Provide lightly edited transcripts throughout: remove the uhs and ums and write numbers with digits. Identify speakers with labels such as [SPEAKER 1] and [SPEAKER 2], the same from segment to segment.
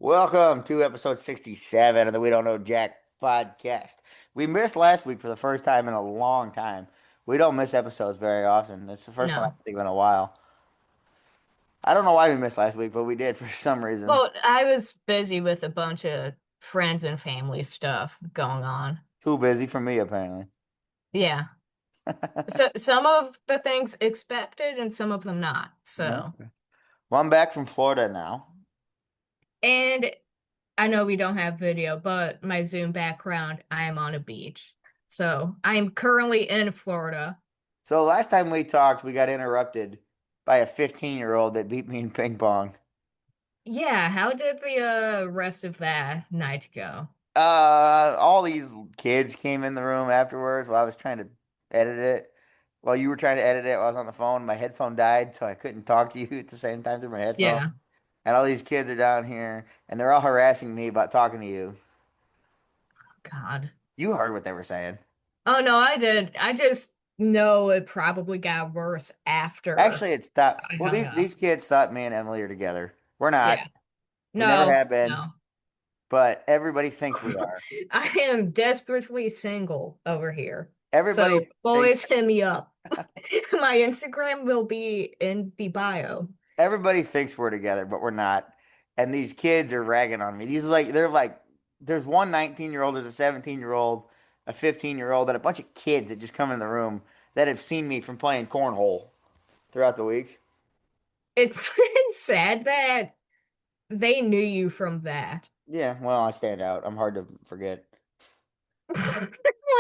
[SPEAKER 1] Welcome to episode 67 of the We Don't Know Jack podcast. We missed last week for the first time in a long time. We don't miss episodes very often. It's the first one I
[SPEAKER 2] No.
[SPEAKER 1] can think of in a while. I don't know why we missed last week, but we did for some reason.
[SPEAKER 2] Well, I was busy with a bunch of friends and family stuff going on.
[SPEAKER 1] Too busy for me, apparently.
[SPEAKER 2] Yeah. So some of the things expected and some of them not. So,
[SPEAKER 1] Okay. Well, I'm back from Florida now.
[SPEAKER 2] and I know we don't have video, but my Zoom background, I am on a beach. So I am currently in Florida.
[SPEAKER 1] So last time we talked, we got interrupted by a 15-year-old that beat me in ping pong.
[SPEAKER 2] Yeah, how did the rest of that night go?
[SPEAKER 1] All these kids came in the room afterwards while I was trying to edit it. While you were trying to edit it, while I was on the phone, my headphone died, so I couldn't talk to you at the same time through my headphone.
[SPEAKER 2] Yeah.
[SPEAKER 1] And all these kids are down here, and they're all harassing me about talking to you.
[SPEAKER 2] God.
[SPEAKER 1] You heard what they were saying.
[SPEAKER 2] Oh no, I did. I just know it probably got worse after
[SPEAKER 1] Actually, it stopped.
[SPEAKER 2] I
[SPEAKER 1] Well,
[SPEAKER 2] hung
[SPEAKER 1] these
[SPEAKER 2] up.
[SPEAKER 1] kids thought me and Emily are together. We're not.
[SPEAKER 2] Yeah.
[SPEAKER 1] We never
[SPEAKER 2] No,
[SPEAKER 1] have been,
[SPEAKER 2] no.
[SPEAKER 1] but everybody thinks we are.
[SPEAKER 2] I am desperately single over here.
[SPEAKER 1] Everybody
[SPEAKER 2] So
[SPEAKER 1] thinks
[SPEAKER 2] always hit me up. My Instagram will be in the bio.
[SPEAKER 1] everybody thinks we're together, but we're not. And these kids are ragging on me. They're like, there's one 19-year-old, there's a 17-year-old, a 15-year-old, and a bunch of kids that just come in the room that have seen me from playing cornhole throughout the week.
[SPEAKER 2] It's it's sad that they knew you from that.
[SPEAKER 1] Yeah, well, I stand out. I'm hard to forget.
[SPEAKER 2] What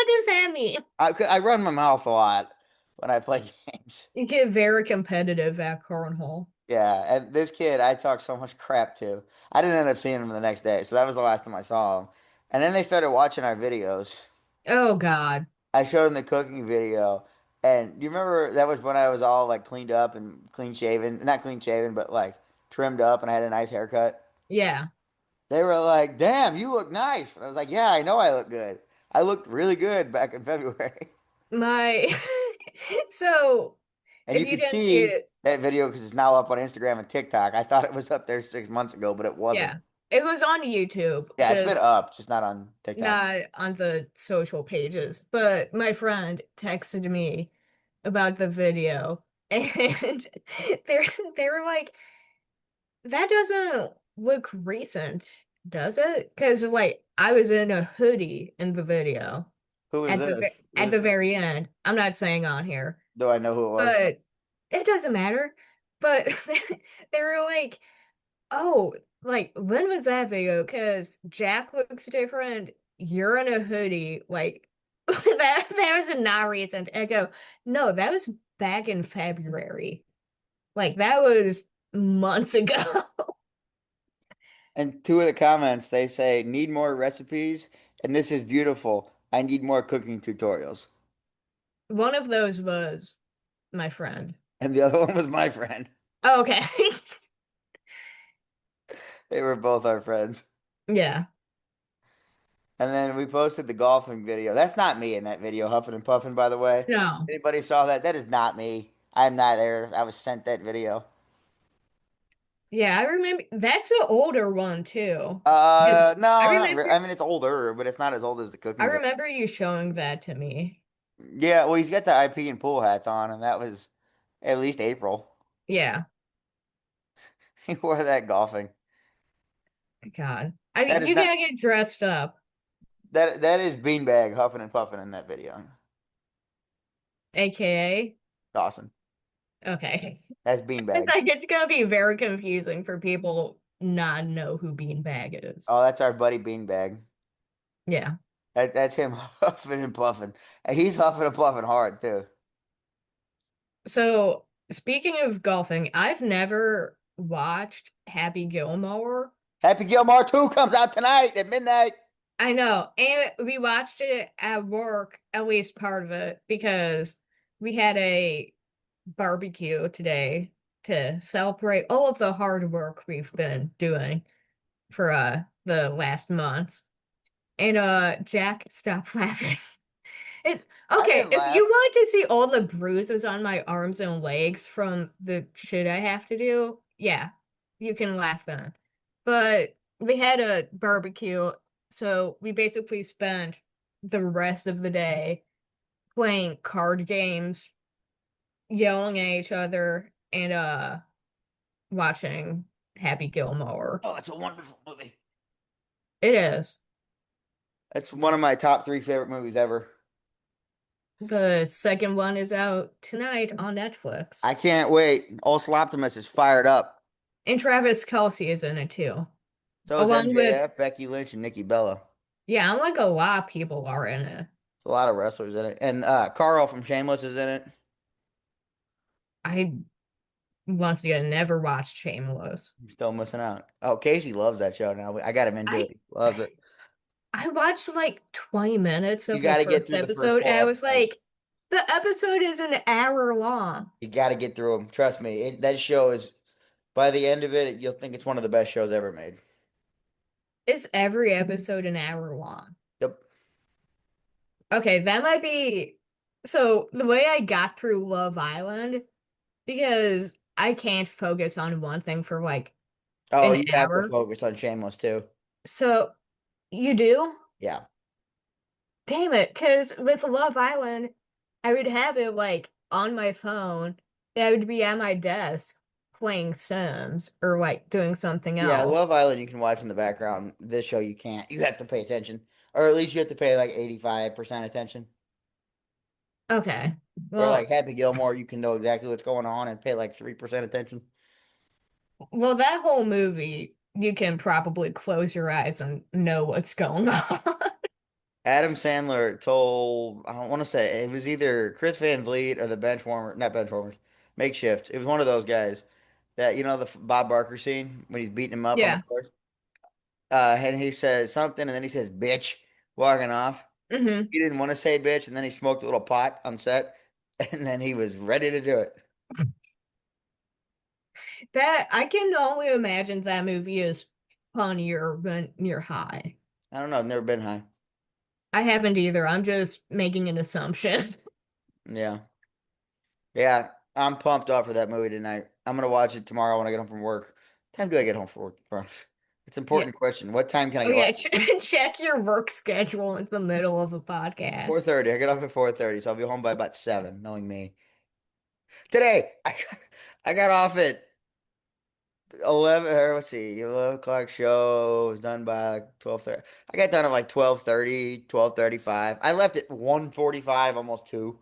[SPEAKER 2] does that mean?
[SPEAKER 1] I run my mouth a lot when I play games.
[SPEAKER 2] You get very competitive at cornhole.
[SPEAKER 1] Yeah, and this kid, I talk so much crap to. I didn't end up seeing him the next day, so that was the last time I saw him. And then they started watching our videos.
[SPEAKER 2] Oh God.
[SPEAKER 1] I showed him the cooking video, and you remember that was when I was all like cleaned up and clean shaven, not clean shaven, but like trimmed up, and I had a nice haircut.
[SPEAKER 2] Yeah.
[SPEAKER 1] They were like, "Damn, you look nice." And I was like, "Yeah, I know I look good. I looked really good back in February."
[SPEAKER 2] My so
[SPEAKER 1] And
[SPEAKER 2] if
[SPEAKER 1] you
[SPEAKER 2] you
[SPEAKER 1] could
[SPEAKER 2] didn't see
[SPEAKER 1] see
[SPEAKER 2] it,
[SPEAKER 1] that video because it's now up on Instagram and TikTok. I thought it was up there 6 months ago, but it wasn't.
[SPEAKER 2] yeah. It was on YouTube,
[SPEAKER 1] Yeah, it's been
[SPEAKER 2] just
[SPEAKER 1] up, just not on TikTok.
[SPEAKER 2] not on the social pages. But my friend texted me about the video and they're they were like, that doesn't look recent, does it? Because like I was in a hoodie in the video
[SPEAKER 1] Who is this?
[SPEAKER 2] at the very end. I'm not saying on here,
[SPEAKER 1] Do I know who it was?
[SPEAKER 2] but it doesn't matter. But they were like, oh, like when was that video? Because Jack looks different. You're in a hoodie. Like that was not recent. I go, no, that was back in February. Like that was months ago.
[SPEAKER 1] And two of the comments they say need more recipes, and this is beautiful. I need more cooking tutorials.
[SPEAKER 2] One of those was my friend.
[SPEAKER 1] And the other one was my friend.
[SPEAKER 2] Oh, okay.
[SPEAKER 1] They were both our friends.
[SPEAKER 2] Yeah.
[SPEAKER 1] And then we posted the golfing video. That's not me in that video, huffing and puffing, by the way.
[SPEAKER 2] No.
[SPEAKER 1] Anybody saw that? That is not me. I'm not there. I was sent that video.
[SPEAKER 2] Yeah, I remember that's an older one too. I
[SPEAKER 1] No, not
[SPEAKER 2] remember
[SPEAKER 1] re I mean, it's older, but it's not as old as the
[SPEAKER 2] I
[SPEAKER 1] cooking video.
[SPEAKER 2] remember you showing that to me.
[SPEAKER 1] Yeah, well, he's got the IP and pool hats on, and that was at least April.
[SPEAKER 2] Yeah.
[SPEAKER 1] He wore that golfing.
[SPEAKER 2] God. I
[SPEAKER 1] That
[SPEAKER 2] mean,
[SPEAKER 1] is
[SPEAKER 2] you
[SPEAKER 1] not
[SPEAKER 2] gotta get dressed up,
[SPEAKER 1] that is beanbag huffing and puffing in that video.
[SPEAKER 2] aka.
[SPEAKER 1] Dawson.
[SPEAKER 2] Okay.
[SPEAKER 1] That's
[SPEAKER 2] It's
[SPEAKER 1] beanbag.
[SPEAKER 2] like it's gonna be very confusing for people not know who Beanbag is.
[SPEAKER 1] Oh, that's our buddy beanbag.
[SPEAKER 2] Yeah.
[SPEAKER 1] That's him huffing and puffing. And he's huffing and puffing hard too.
[SPEAKER 2] So speaking of golfing, I've never watched Happy Gilmore.
[SPEAKER 1] Happy Gilmore 2 comes out tonight at midnight.
[SPEAKER 2] I know. And we watched it at work, at least part of it, because we had a barbecue today to celebrate all of the hard work we've been doing for the last months. And Jack, stop laughing. It
[SPEAKER 1] I
[SPEAKER 2] okay,
[SPEAKER 1] didn't
[SPEAKER 2] if you
[SPEAKER 1] laugh.
[SPEAKER 2] want to see all the bruises on my arms and legs from the shit I have to do, yeah, you can laugh then. But we had a barbecue, so we basically spent the rest of the day playing card games, yelling at each other, and watching Happy Gilmore.
[SPEAKER 1] Oh, it's a wonderful movie.
[SPEAKER 2] It is.
[SPEAKER 1] It's one of my top three favorite movies ever.
[SPEAKER 2] The second one is out tonight on Netflix.
[SPEAKER 1] I can't wait. Ultra Optimus is fired up.
[SPEAKER 2] And Travis Kelce is in it too.
[SPEAKER 1] So is
[SPEAKER 2] Along with,
[SPEAKER 1] MJF, Becky Lynch, and Nikki Bella.
[SPEAKER 2] yeah, I'm like a lot of people are in it.
[SPEAKER 1] There's a lot of wrestlers in it. And Carl from Shameless is in it.
[SPEAKER 2] I once again never watched Shameless.
[SPEAKER 1] I'm still missing out. Oh, Casey loves that show now. I got him into
[SPEAKER 2] I
[SPEAKER 1] it. He loves it.
[SPEAKER 2] I watched like 20 minutes
[SPEAKER 1] You
[SPEAKER 2] of the
[SPEAKER 1] got to get
[SPEAKER 2] first
[SPEAKER 1] through the first
[SPEAKER 2] episode and
[SPEAKER 1] four
[SPEAKER 2] I was
[SPEAKER 1] episodes.
[SPEAKER 2] like, the episode is an hour long.
[SPEAKER 1] You got to get through them. Trust me. That show is, by the end of it, you'll think it's one of the best shows ever made.
[SPEAKER 2] Is every episode an hour long?
[SPEAKER 1] Yep.
[SPEAKER 2] Okay, that might be so the way I got through Love Island, because I can't focus on one thing for like
[SPEAKER 1] Oh,
[SPEAKER 2] an
[SPEAKER 1] you have to
[SPEAKER 2] hour.
[SPEAKER 1] focus on Shameless too.
[SPEAKER 2] So you do?
[SPEAKER 1] Yeah.
[SPEAKER 2] Damn it, because with Love Island, I would have it like on my phone. I would be at my desk playing Sims or like doing something
[SPEAKER 1] Yeah,
[SPEAKER 2] else.
[SPEAKER 1] Love Island you can watch in the background. This show you can't. You have to pay attention. Or at least you have to pay like 85% attention.
[SPEAKER 2] Okay.
[SPEAKER 1] Or like
[SPEAKER 2] Well,
[SPEAKER 1] Happy Gilmore, you can know exactly what's going on and pay like 3% attention.
[SPEAKER 2] that whole movie, you can probably close your eyes and know what's going on.
[SPEAKER 1] Adam Sandler told, I don't want to say, it was either Chris Van Vliet or the Benchwarmer, not Benchwarmers, Makeshift. It was one of those guys that, the Bob Barker scene when he's beating him up on the
[SPEAKER 2] Yeah.
[SPEAKER 1] course. And he says something and then he says, bitch, walking off.
[SPEAKER 2] hmm
[SPEAKER 1] He didn't want to say bitch, and then he smoked a little pot on set, and then he was ready to do it.
[SPEAKER 2] That I can only imagine that movie is funnier when you're high.
[SPEAKER 1] I don't know. I've never been high.
[SPEAKER 2] I haven't either. I'm just making an assumption.
[SPEAKER 1] Yeah. Yeah. I'm pumped up for that movie tonight. I'm gonna watch it tomorrow when I get home from work. What time do I get home from work tomorrow? It's an
[SPEAKER 2] Yeah.
[SPEAKER 1] important question. What time can I
[SPEAKER 2] Oh
[SPEAKER 1] get
[SPEAKER 2] yeah,
[SPEAKER 1] watch it?
[SPEAKER 2] check your work schedule in the middle of a podcast.
[SPEAKER 1] 4:30. I get off at 4:30, so I'll be home by about 7, knowing me. Today, I got off at 11, or let's see, 11 o'clock show was done by 12:30. I got done at like 12:30, 12:35. I left at 1:45, almost 2.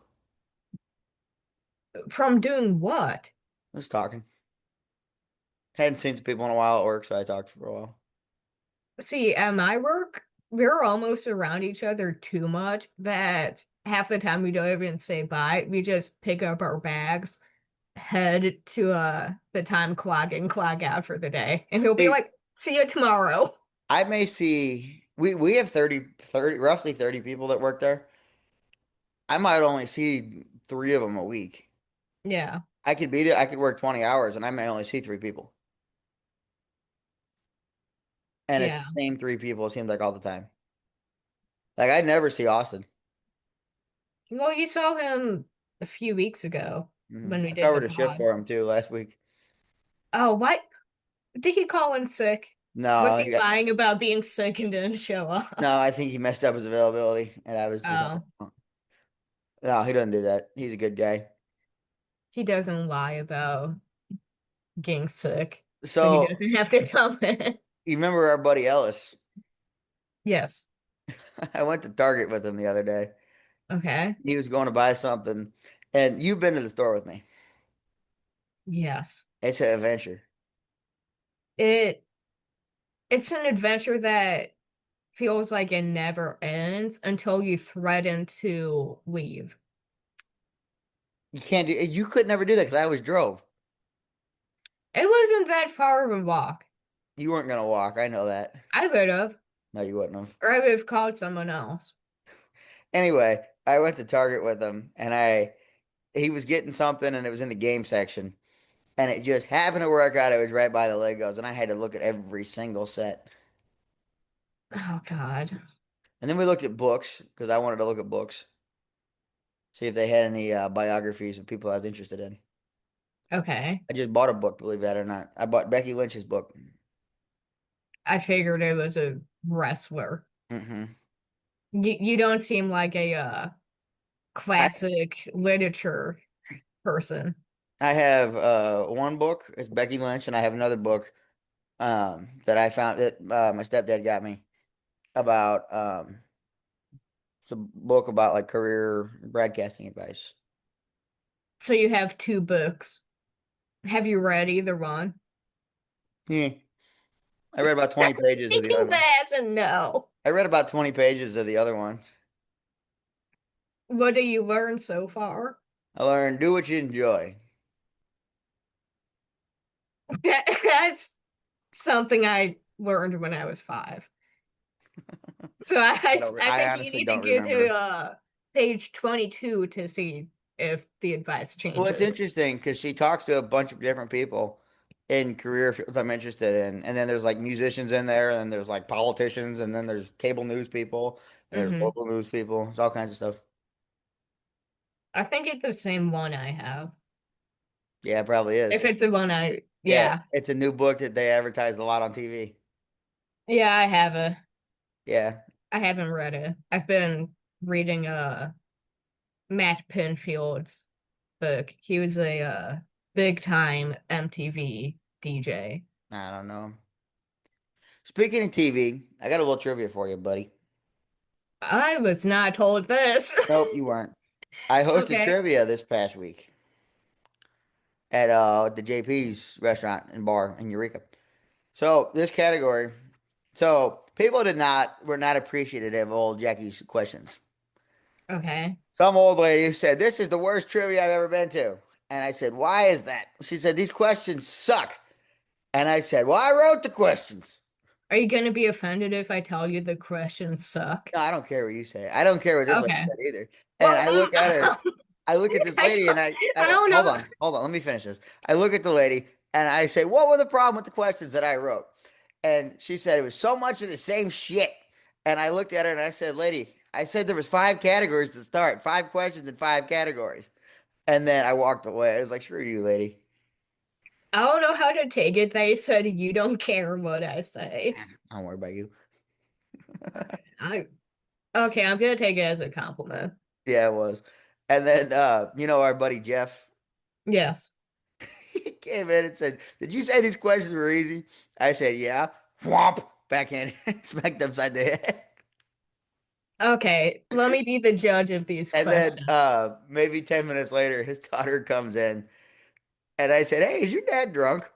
[SPEAKER 2] From doing what?
[SPEAKER 1] I was talking. Hadn't seen some people in a while at work, so I talked for a while.
[SPEAKER 2] See, at my work, we're almost around each other too much that half the time we don't even say bye. We just pick up our bags, head to the time clock and clock out for the day. And he'll be
[SPEAKER 1] See,
[SPEAKER 2] like, see you tomorrow.
[SPEAKER 1] I may see we have 30 roughly 30 people that work there. I might only see 3 of them a week.
[SPEAKER 2] Yeah,
[SPEAKER 1] I could be there, I could work 20 hours and I may only see 3 people. And it's the
[SPEAKER 2] yeah.
[SPEAKER 1] same 3 people, it seems like all the time. Like I never see Austin.
[SPEAKER 2] Well, you saw him a few weeks ago when we
[SPEAKER 1] I
[SPEAKER 2] did the
[SPEAKER 1] covered a shift
[SPEAKER 2] pod.
[SPEAKER 1] for him too last week.
[SPEAKER 2] Oh, what? Did he call in sick? Was
[SPEAKER 1] No,
[SPEAKER 2] he lying about being sick and didn't show up?
[SPEAKER 1] no, I think he messed up his availability, and I was just like,
[SPEAKER 2] Oh,
[SPEAKER 1] "Oh." No, he doesn't do that. He's a good guy.
[SPEAKER 2] he doesn't lie about getting sick, so he
[SPEAKER 1] So
[SPEAKER 2] doesn't have to come in.
[SPEAKER 1] you remember our buddy Ellis?
[SPEAKER 2] Yes.
[SPEAKER 1] I went to Target with him the other day.
[SPEAKER 2] Okay.
[SPEAKER 1] He was going to buy something, and you've been to the store with me.
[SPEAKER 2] Yes.
[SPEAKER 1] It's an adventure.
[SPEAKER 2] It it's an adventure that feels like it never ends until you threaten to leave.
[SPEAKER 1] You can't do. You could never do that because I always drove.
[SPEAKER 2] It wasn't that far of a walk.
[SPEAKER 1] You weren't gonna walk. I know that.
[SPEAKER 2] I would have,
[SPEAKER 1] No, you wouldn't have.
[SPEAKER 2] or I would have called someone else.
[SPEAKER 1] Anyway, I went to Target with him, and he was getting something, and it was in the game section, and it just happened to work out. It was right by the Legos, and I had to look at every single set.
[SPEAKER 2] Oh God.
[SPEAKER 1] And then we looked at books because I wanted to look at books, see if they had any biographies of people I was interested in.
[SPEAKER 2] Okay.
[SPEAKER 1] I just bought a book, believe that or not. I bought Becky Lynch's book.
[SPEAKER 2] I figured it was a wrestler.
[SPEAKER 1] Hmm.
[SPEAKER 2] You don't seem like a
[SPEAKER 1] I
[SPEAKER 2] classic literature person.
[SPEAKER 1] I have one book. It's Becky Lynch, and I have another book that I found that my stepdad got me about it's a book about like career broadcasting advice.
[SPEAKER 2] So you have two books. Have you read either one?
[SPEAKER 1] Yeah, I read about 20 pages of the other one.
[SPEAKER 2] That's a no.
[SPEAKER 1] I read about 20 pages of the other one.
[SPEAKER 2] What do you learn so far?
[SPEAKER 1] I learned do what you enjoy.
[SPEAKER 2] That's something I learned when I was 5. So I
[SPEAKER 1] I
[SPEAKER 2] think you
[SPEAKER 1] honestly
[SPEAKER 2] need to
[SPEAKER 1] don't
[SPEAKER 2] get to
[SPEAKER 1] remember.
[SPEAKER 2] page 22 to see if the advice
[SPEAKER 1] Well, it's
[SPEAKER 2] changes.
[SPEAKER 1] interesting because she talks to a bunch of different people in career fields I'm interested in. And then there's like musicians in there, and then there's like politicians, and then there's cable news people, and there's
[SPEAKER 2] Hmm.
[SPEAKER 1] local news people. It's all kinds of stuff.
[SPEAKER 2] I think it's the same one I have.
[SPEAKER 1] Yeah, it probably
[SPEAKER 2] If
[SPEAKER 1] is.
[SPEAKER 2] it's the one
[SPEAKER 1] Yeah,
[SPEAKER 2] yeah,
[SPEAKER 1] it's a new book that they advertised a lot on TV.
[SPEAKER 2] yeah,
[SPEAKER 1] Yeah,
[SPEAKER 2] I haven't read it. I've been reading Matt Pinfield's book. He was a big time MTV DJ.
[SPEAKER 1] I don't know. Speaking of TV, I got a little trivia for you, buddy.
[SPEAKER 2] I was not told this.
[SPEAKER 1] Nope, you weren't. I hosted
[SPEAKER 2] Okay.
[SPEAKER 1] trivia this past week at the JP's restaurant and bar in Eureka. So this category, so people did not were not appreciative of old Jackie's questions.
[SPEAKER 2] Okay.
[SPEAKER 1] Some old lady said, "This is the worst trivia I've ever been to," and I said, "Why is that?" She said, "These questions suck," and I said, "Well, I wrote the questions."
[SPEAKER 2] Are you going to be offended if I tell you the questions suck?
[SPEAKER 1] No, I don't care what you say. I don't care what this lady
[SPEAKER 2] Okay.
[SPEAKER 1] said either. And
[SPEAKER 2] Well,
[SPEAKER 1] I look at her, I look at this
[SPEAKER 2] I
[SPEAKER 1] lady, and
[SPEAKER 2] don't, I don't
[SPEAKER 1] hold
[SPEAKER 2] know.
[SPEAKER 1] on, hold on, let me finish this. I look at the lady and I say, "What were the problem with the questions that I wrote?" And she said it was so much of the same shit. And I looked at her and I said, "Lady, I said there was 5 categories to start, 5 questions and 5 categories." And then I walked away. I was like, "Screw you, lady."
[SPEAKER 2] I don't know how to take it. They said you don't care what I say.
[SPEAKER 1] I don't worry about you.
[SPEAKER 2] I okay, I'm gonna take it as a compliment.
[SPEAKER 1] Yeah, it was. And then our buddy Jeff,
[SPEAKER 2] Yes.
[SPEAKER 1] he came in and said, "Did you say these questions were easy?" I said, "Yeah." Whomp, backhand, smacked upside the head.
[SPEAKER 2] Okay, let me be the judge of these
[SPEAKER 1] And then
[SPEAKER 2] questions.
[SPEAKER 1] maybe 10 minutes later, his daughter comes in, and I said, "Hey, is your dad drunk?"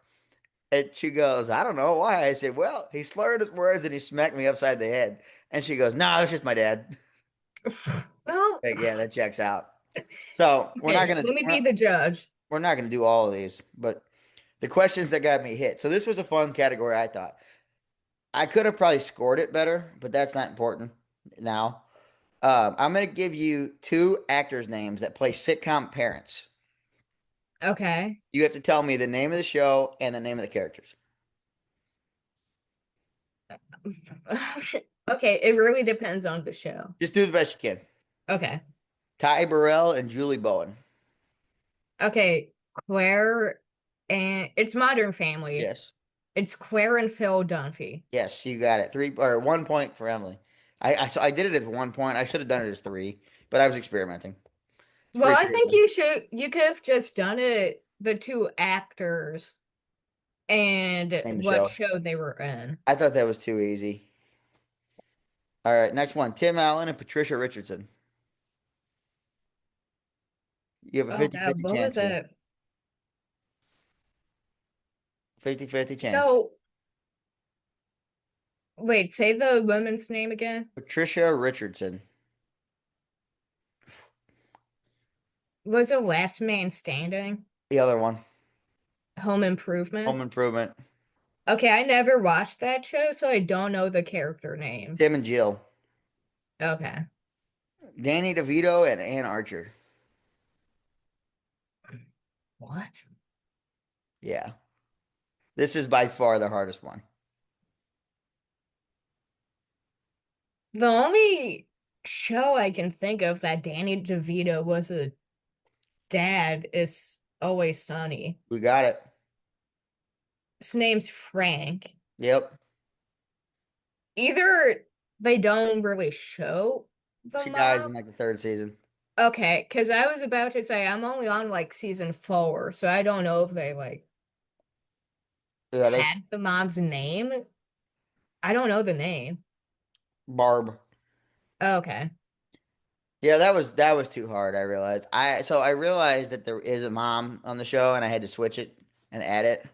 [SPEAKER 1] And she goes, "I don't know why." I said, "Well, he slurred his words and he smacked me upside the head." And she goes, "No, that's just my dad."
[SPEAKER 2] Well,
[SPEAKER 1] Like, yeah, that checks out. So
[SPEAKER 2] okay, let me be the judge.
[SPEAKER 1] we're not gonna do all of these, but the questions that got me hit. So this was a fun category, I thought. I could have probably scored it better, but that's not important now. I'm going to give you two actors' names that play sitcom parents.
[SPEAKER 2] Okay.
[SPEAKER 1] You have to tell me the name of the show and the name of the characters.
[SPEAKER 2] Okay, it really depends on the show.
[SPEAKER 1] Just do the best you can.
[SPEAKER 2] Okay.
[SPEAKER 1] Ty Burrell and Julie Bowen.
[SPEAKER 2] Okay, Claire and it's Modern Family.
[SPEAKER 1] Yes.
[SPEAKER 2] It's Claire and Phil Dunphy.
[SPEAKER 1] Yes, you got it. 1 point for Emily. I did it as 1 point. I should have done it as three, but I was experimenting. It's
[SPEAKER 2] Well,
[SPEAKER 1] free
[SPEAKER 2] I think
[SPEAKER 1] trivia.
[SPEAKER 2] you could have just done it the two actors and
[SPEAKER 1] Name the
[SPEAKER 2] what
[SPEAKER 1] show.
[SPEAKER 2] show they were in.
[SPEAKER 1] I thought that was too easy. All right, next one. Tim Allen and Patricia Richardson. You have a
[SPEAKER 2] Oh
[SPEAKER 1] 50
[SPEAKER 2] God,
[SPEAKER 1] 50
[SPEAKER 2] what was
[SPEAKER 1] chance here.
[SPEAKER 2] that?
[SPEAKER 1] 50-50 chance.
[SPEAKER 2] No, wait, say the woman's name again.
[SPEAKER 1] Patricia Richardson.
[SPEAKER 2] Was it Last Man Standing?
[SPEAKER 1] The other one.
[SPEAKER 2] Home Improvement?
[SPEAKER 1] Home Improvement.
[SPEAKER 2] Okay, I never watched that show, so I don't know the character names.
[SPEAKER 1] Tim and Jill.
[SPEAKER 2] Okay.
[SPEAKER 1] Danny DeVito and Ann Archer.
[SPEAKER 2] What?
[SPEAKER 1] Yeah. This is by far the hardest one.
[SPEAKER 2] The only show I can think of that Danny DeVito was a dad is Always Sunny.
[SPEAKER 1] We got it.
[SPEAKER 2] His name's Frank.
[SPEAKER 1] Yep.
[SPEAKER 2] either they don't really show the
[SPEAKER 1] She dies
[SPEAKER 2] mom.
[SPEAKER 1] in like the third season.
[SPEAKER 2] Okay, because I was about to say I'm only on like season 4, so I don't know if they like
[SPEAKER 1] Yeah, they
[SPEAKER 2] had the mom's name. I don't know the name.
[SPEAKER 1] Barb.
[SPEAKER 2] Okay.
[SPEAKER 1] Yeah, that was too hard, I realized. I realized that there is a mom on the show and I had to switch it and add it.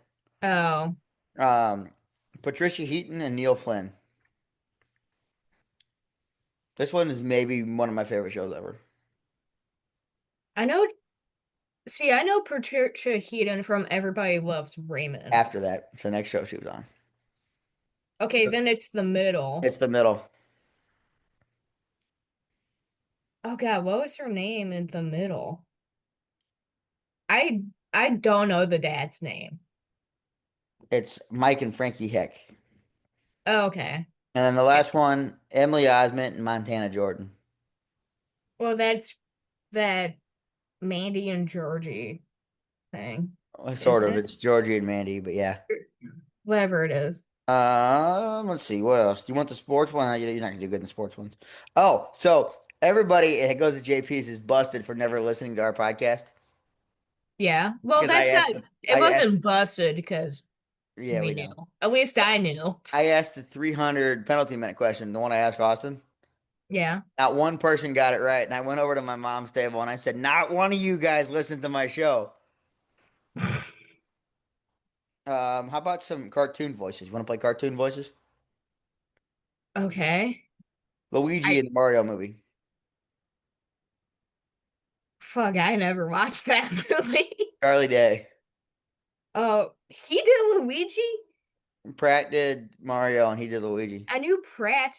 [SPEAKER 2] Oh,
[SPEAKER 1] Um Patricia Heaton and Neil Flynn. This one is maybe one of my favorite shows ever.
[SPEAKER 2] I know. See, I know Patricia Heaton from Everybody Loves Raymond.
[SPEAKER 1] After that, it's the next show she was on.
[SPEAKER 2] Okay, then it's the middle.
[SPEAKER 1] It's the middle.
[SPEAKER 2] Oh God, what was her name in the middle? I I don't know the dad's name.
[SPEAKER 1] It's Mike and Frankie Heck.
[SPEAKER 2] Oh, okay.
[SPEAKER 1] And then the
[SPEAKER 2] Yeah.
[SPEAKER 1] last one, Emily Osment and Montana Jordan.
[SPEAKER 2] Well, that's that Mandy and Georgie thing,
[SPEAKER 1] Well,
[SPEAKER 2] isn't
[SPEAKER 1] sort of.
[SPEAKER 2] it?
[SPEAKER 1] It's Georgie and Mandy, but yeah.
[SPEAKER 2] Whatever it is.
[SPEAKER 1] Let's see. What else? Do you want the sports one? You're not gonna do good in the sports ones. Oh, so everybody that goes to JP's is busted for never listening to our podcast
[SPEAKER 2] Yeah. Well,
[SPEAKER 1] because
[SPEAKER 2] that's not. It
[SPEAKER 1] I asked,
[SPEAKER 2] wasn't busted because
[SPEAKER 1] yeah,
[SPEAKER 2] we
[SPEAKER 1] we
[SPEAKER 2] knew.
[SPEAKER 1] know.
[SPEAKER 2] At least I knew.
[SPEAKER 1] I asked the 300 penalty minute question, the one I asked Austin.
[SPEAKER 2] Yeah.
[SPEAKER 1] Not one person got it right, and I went over to my mom's table and I said, "Not one of you guys listened to my show." How about some cartoon voices? You want to play cartoon voices?
[SPEAKER 2] Okay.
[SPEAKER 1] Luigi
[SPEAKER 2] I
[SPEAKER 1] in the Mario movie.
[SPEAKER 2] fuck. I never watched that movie.
[SPEAKER 1] Charlie Day.
[SPEAKER 2] Oh, he did Luigi?
[SPEAKER 1] Pratt did Mario, and he did Luigi.
[SPEAKER 2] I knew Pratt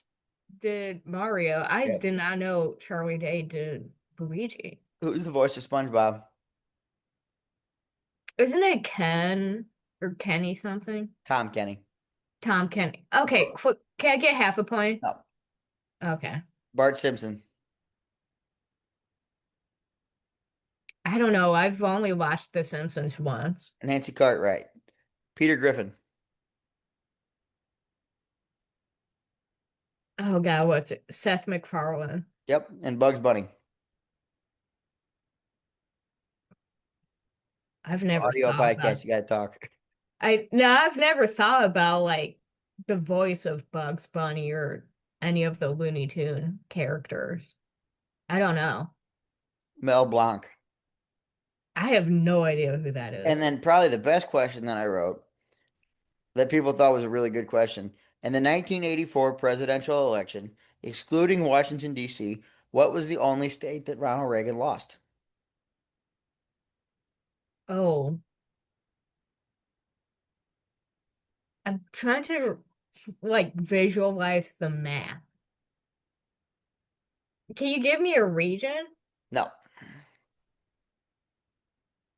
[SPEAKER 2] did Mario. I
[SPEAKER 1] Yep.
[SPEAKER 2] did not know Charlie Day did Luigi.
[SPEAKER 1] Who's the voice of SpongeBob?
[SPEAKER 2] Isn't it Ken or Kenny something?
[SPEAKER 1] Tom Kenny.
[SPEAKER 2] Tom Kenny. Okay, can I get half a point?
[SPEAKER 1] No.
[SPEAKER 2] Okay.
[SPEAKER 1] Bart Simpson.
[SPEAKER 2] I don't know. I've only watched The Simpsons once.
[SPEAKER 1] Nancy Cartwright. Peter Griffin.
[SPEAKER 2] Oh God, what's it? Seth MacFarlane.
[SPEAKER 1] Yep. And Bugs Bunny.
[SPEAKER 2] I've never
[SPEAKER 1] Audio
[SPEAKER 2] thought about
[SPEAKER 1] podcast. You got to talk.
[SPEAKER 2] I've never thought about like the voice of Bugs Bunny or any of the Looney Tune characters. I don't know.
[SPEAKER 1] Mel Blanc.
[SPEAKER 2] I have no idea who that
[SPEAKER 1] And
[SPEAKER 2] is.
[SPEAKER 1] then probably the best question that I wrote that people thought was a really good question. In the 1984 presidential election, excluding Washington, D.C., what was the only state that Ronald Reagan lost?
[SPEAKER 2] Oh, I'm trying to like visualize the map. Can you give me a region?
[SPEAKER 1] No,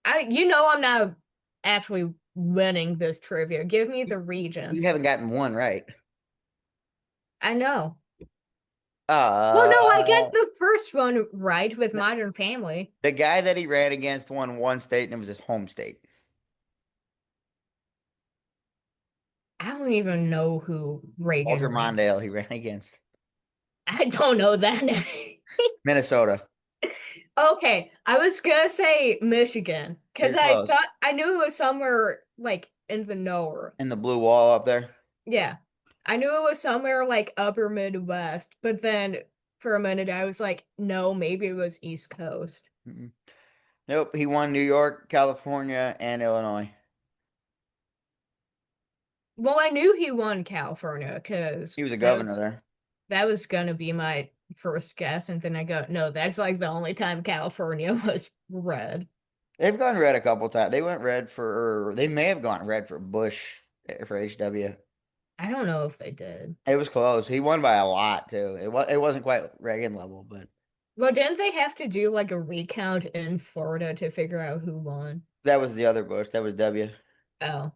[SPEAKER 2] I'm not actually winning this trivia. Give me the
[SPEAKER 1] you
[SPEAKER 2] region.
[SPEAKER 1] haven't gotten one right.
[SPEAKER 2] I know. Well, no, I get
[SPEAKER 1] Uh,
[SPEAKER 2] the first one right with
[SPEAKER 1] the,
[SPEAKER 2] Modern Family.
[SPEAKER 1] the guy that he ran against won one state, and it was his home state.
[SPEAKER 2] I don't even know who Reagan
[SPEAKER 1] Walter
[SPEAKER 2] ran.
[SPEAKER 1] Mondale, he ran against
[SPEAKER 2] I don't know that name.
[SPEAKER 1] Minnesota.
[SPEAKER 2] Okay, I was gonna say Michigan because
[SPEAKER 1] You're
[SPEAKER 2] I
[SPEAKER 1] close.
[SPEAKER 2] thought I knew it was somewhere like in the north.
[SPEAKER 1] And the blue wall up there.
[SPEAKER 2] Yeah, I knew it was somewhere like upper Midwest, but then for a minute I was like, no, maybe it was East Coast.
[SPEAKER 1] Mm-mm. Nope, he won New York, California, and Illinois.
[SPEAKER 2] Well, I knew he won California because
[SPEAKER 1] He was a governor there.
[SPEAKER 2] that was gonna be my first guess, and then I go, no, that's like the only time California was red.
[SPEAKER 1] They've gone red a couple times. They went red for, they may have gone red for Bush for HW.
[SPEAKER 2] I don't know if they did.
[SPEAKER 1] It was close. He won by a lot too. It wasn't quite Reagan level, but
[SPEAKER 2] Well, didn't they have to do like a recount in Florida to figure out who won?
[SPEAKER 1] that was the other Bush. That was W.
[SPEAKER 2] Oh.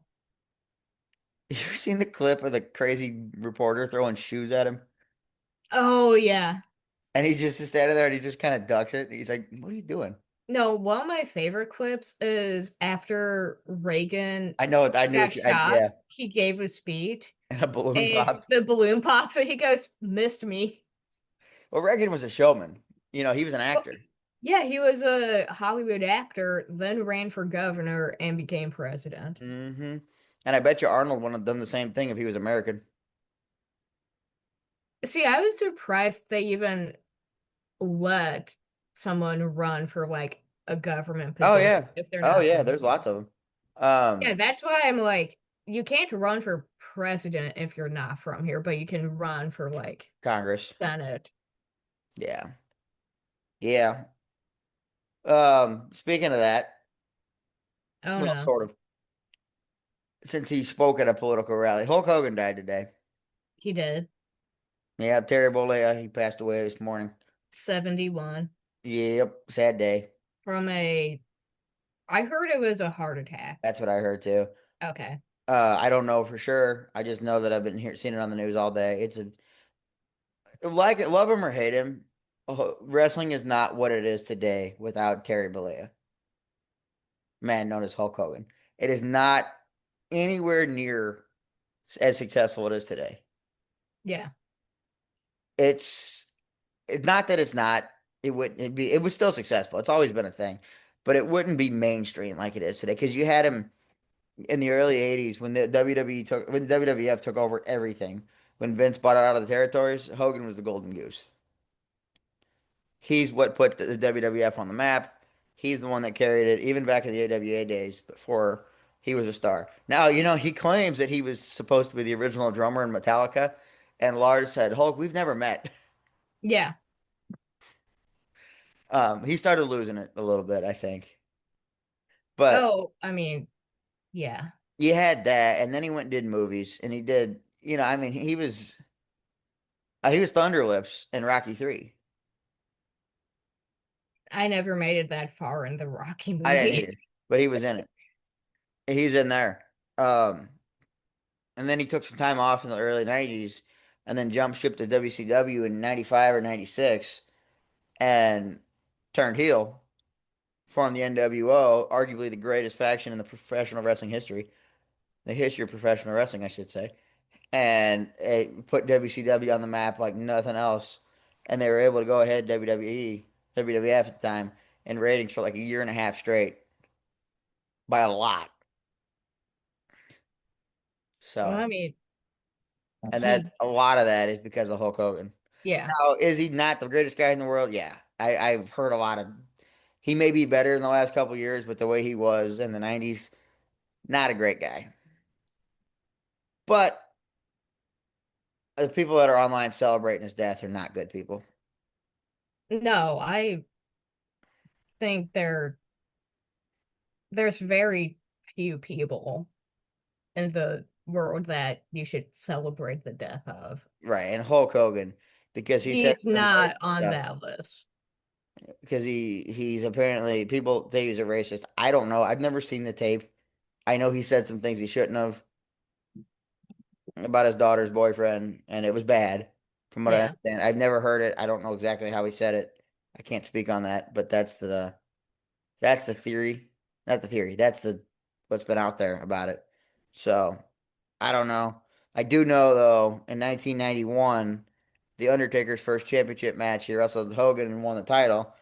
[SPEAKER 1] You ever seen the clip of the crazy reporter throwing shoes at him?
[SPEAKER 2] Oh yeah.
[SPEAKER 1] And he's just standing there and he just kind of ducks it. He's like, "What are you doing?"
[SPEAKER 2] No, one of my favorite clips is after Reagan
[SPEAKER 1] I know. I knew
[SPEAKER 2] got
[SPEAKER 1] what you. Yeah,
[SPEAKER 2] shot. he gave a speech
[SPEAKER 1] and a balloon
[SPEAKER 2] and
[SPEAKER 1] popped.
[SPEAKER 2] the balloon popped, so he goes, "Missed me."
[SPEAKER 1] Well, Reagan was a showman. He was an
[SPEAKER 2] Well,
[SPEAKER 1] actor.
[SPEAKER 2] yeah, he was a Hollywood actor, then ran for governor and became president.
[SPEAKER 1] Hmm. And I bet you Arnold would have done the same thing if he was American.
[SPEAKER 2] See, I was surprised they even let someone run for like a government
[SPEAKER 1] Oh
[SPEAKER 2] position
[SPEAKER 1] yeah.
[SPEAKER 2] if they're
[SPEAKER 1] Oh
[SPEAKER 2] not
[SPEAKER 1] yeah,
[SPEAKER 2] from
[SPEAKER 1] there's
[SPEAKER 2] here.
[SPEAKER 1] lots of them.
[SPEAKER 2] Yeah, that's why I'm like, you can't run for president if you're not from here, but you can run for like
[SPEAKER 1] Congress.
[SPEAKER 2] Senate.
[SPEAKER 1] Yeah. Yeah. Speaking of that,
[SPEAKER 2] Oh
[SPEAKER 1] well,
[SPEAKER 2] no,
[SPEAKER 1] sort of, since he spoke at a political rally, Hulk Hogan died today.
[SPEAKER 2] he did.
[SPEAKER 1] Yeah, Terry Bollea, he passed away this morning.
[SPEAKER 2] 71
[SPEAKER 1] Yep, sad day.
[SPEAKER 2] from I heard it was a heart attack.
[SPEAKER 1] That's what I heard too.
[SPEAKER 2] Okay.
[SPEAKER 1] I don't know for sure. I just know that I've been seeing it on the news all day. It's a like it, love him or hate him. Wrestling is not what it is today without Terry Bollea, man known as Hulk Hogan. It is not anywhere near as successful it is today.
[SPEAKER 2] Yeah.
[SPEAKER 1] It's it's not that it's not. It was still successful. It's always been a thing, but it wouldn't be mainstream like it is today because you had him in the early '80s when the WWF took over everything. When Vince bought it out of the territories, Hogan was the golden goose. He's what put the WWF on the map. He's the one that carried it even back in the AWA days before he was a star. Now, he claims that he was supposed to be the original drummer in Metallica, and Lars said, "Hulk, we've never met."
[SPEAKER 2] Yeah.
[SPEAKER 1] He started losing it a little bit, I think. But
[SPEAKER 2] Oh, I mean, yeah.
[SPEAKER 1] you had that, and then he went and did movies, and he did, I mean, he was Thunder Lips in Rocky 3.
[SPEAKER 2] I never made it that far in the Rocky
[SPEAKER 1] I didn't
[SPEAKER 2] movie.
[SPEAKER 1] either, but he was in it. He's in there. And then he took some time off in the early 90s and then jumped ship to WCW in 95 or 96 and turned heel, formed the NWO, arguably the greatest faction in the professional wrestling history, the history of professional wrestling, I should say. And it put WCW on the map like nothing else. And they were able to go ahead WWE, WWF at the time, in ratings for like a year and a half straight by a lot.
[SPEAKER 2] Well,
[SPEAKER 1] So,
[SPEAKER 2] I mean,
[SPEAKER 1] and
[SPEAKER 2] he,
[SPEAKER 1] that's a lot of that is because of Hulk Hogan.
[SPEAKER 2] yeah.
[SPEAKER 1] Now, is he not the greatest guy in the world? Yeah. I've heard a lot of he may be better in the last couple of years, but the way he was in the 90s, not a great guy. But the people that are online celebrating his death are not good people.
[SPEAKER 2] No, I think there's very few people in the world that you should celebrate the death of.
[SPEAKER 1] Right. And Hulk Hogan, because he said
[SPEAKER 2] He's
[SPEAKER 1] some
[SPEAKER 2] not
[SPEAKER 1] racist
[SPEAKER 2] on
[SPEAKER 1] stuff.
[SPEAKER 2] that list.
[SPEAKER 1] Because he's apparently people say he's a racist. I don't know. I've never seen the tape. I know he said some things he shouldn't have about his daughter's boyfriend, and it was bad, from what I
[SPEAKER 2] Yeah.
[SPEAKER 1] understand. I've never heard it. I don't know exactly how he said it. I can't speak on that, but that's the theory. Not the theory. That's the what's been out there about it. So I don't know. I do know though, in 1991, the Undertaker's first championship match, he wrestled Hogan and won the title.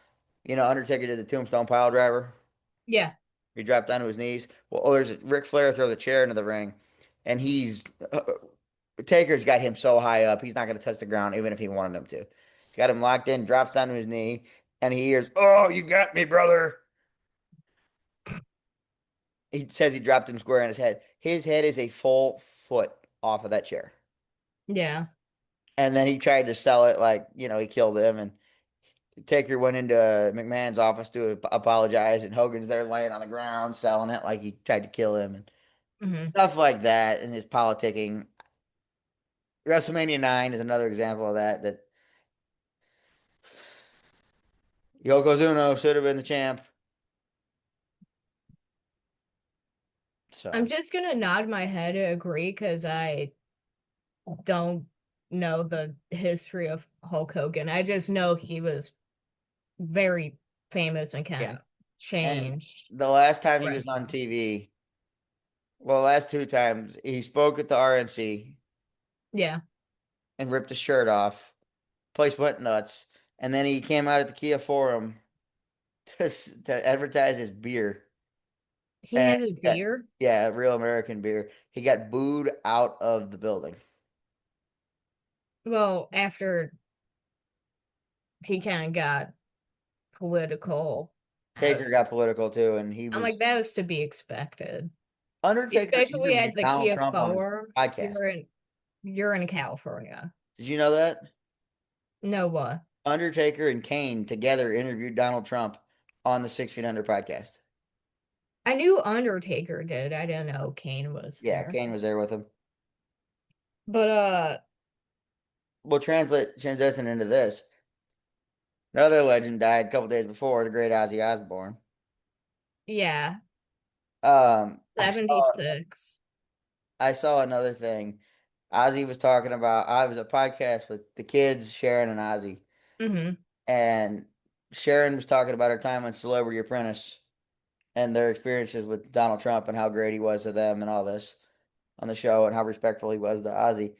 [SPEAKER 1] Undertaker did the Tombstone Pile Driver.
[SPEAKER 2] Yeah.
[SPEAKER 1] He dropped down to his knees. Well, there's Ric Flair throws a chair into the ring, and Taker's got him so high up, he's not going to touch the ground even if he wanted him to. Got him locked in, drops down to his knee, and he hears, "Oh, you got me, brother." He says he dropped him square on his head. His head is a full foot off of that chair.
[SPEAKER 2] Yeah.
[SPEAKER 1] And then he tried to sell it like, he killed him. And Taker went into McMahon's office to apologize. And Hogan's there laying on the ground selling it like he tried to kill him and
[SPEAKER 2] Hmm.
[SPEAKER 1] stuff like that. And his politicking. WrestleMania 9 is another example of that. That Yokozuna should have been the champ.
[SPEAKER 2] I'm
[SPEAKER 1] So,
[SPEAKER 2] just gonna nod my head to agree because I don't know the history of Hulk Hogan. I just know he was very famous and kind
[SPEAKER 1] yeah.
[SPEAKER 2] of
[SPEAKER 1] And
[SPEAKER 2] changed
[SPEAKER 1] the last time he was on
[SPEAKER 2] wrestling.
[SPEAKER 1] TV, Well, the last two times he spoke at the RNC
[SPEAKER 2] Yeah.
[SPEAKER 1] and ripped his shirt off. Place went nuts, and then he came out at the Kia Forum to advertise his beer.
[SPEAKER 2] He
[SPEAKER 1] And
[SPEAKER 2] has a beer.
[SPEAKER 1] yeah, real American beer. He got booed out of the building.
[SPEAKER 2] Well, after he kind of got political, I
[SPEAKER 1] Taker
[SPEAKER 2] was,
[SPEAKER 1] got political too, and he
[SPEAKER 2] I'm
[SPEAKER 1] was
[SPEAKER 2] like, that was to be expected.
[SPEAKER 1] Undertaker
[SPEAKER 2] Especially at
[SPEAKER 1] interviewed
[SPEAKER 2] the
[SPEAKER 1] Donald
[SPEAKER 2] Kia
[SPEAKER 1] Trump on his
[SPEAKER 2] Forum.
[SPEAKER 1] podcast.
[SPEAKER 2] You're in California.
[SPEAKER 1] Did you know that?
[SPEAKER 2] No what?
[SPEAKER 1] Undertaker and Kane together interviewed Donald Trump on the 6 Feet Under podcast.
[SPEAKER 2] I knew Undertaker did. I didn't know Kane was
[SPEAKER 1] Yeah,
[SPEAKER 2] there.
[SPEAKER 1] Kane was there with him.
[SPEAKER 2] But
[SPEAKER 1] We'll transition into this. Another legend died a couple days before, the great Ozzy Osbourne.
[SPEAKER 2] yeah,
[SPEAKER 1] I saw
[SPEAKER 2] 76.
[SPEAKER 1] I saw another thing. Ozzy was talking about. I was a podcast with the kids, Sharon and Ozzy,
[SPEAKER 2] Mm-hmm.
[SPEAKER 1] and Sharon was talking about her time on Celebrity Apprentice and their experiences with Donald Trump and how great he was to them and all this on the show and how respectful he was to Ozzy.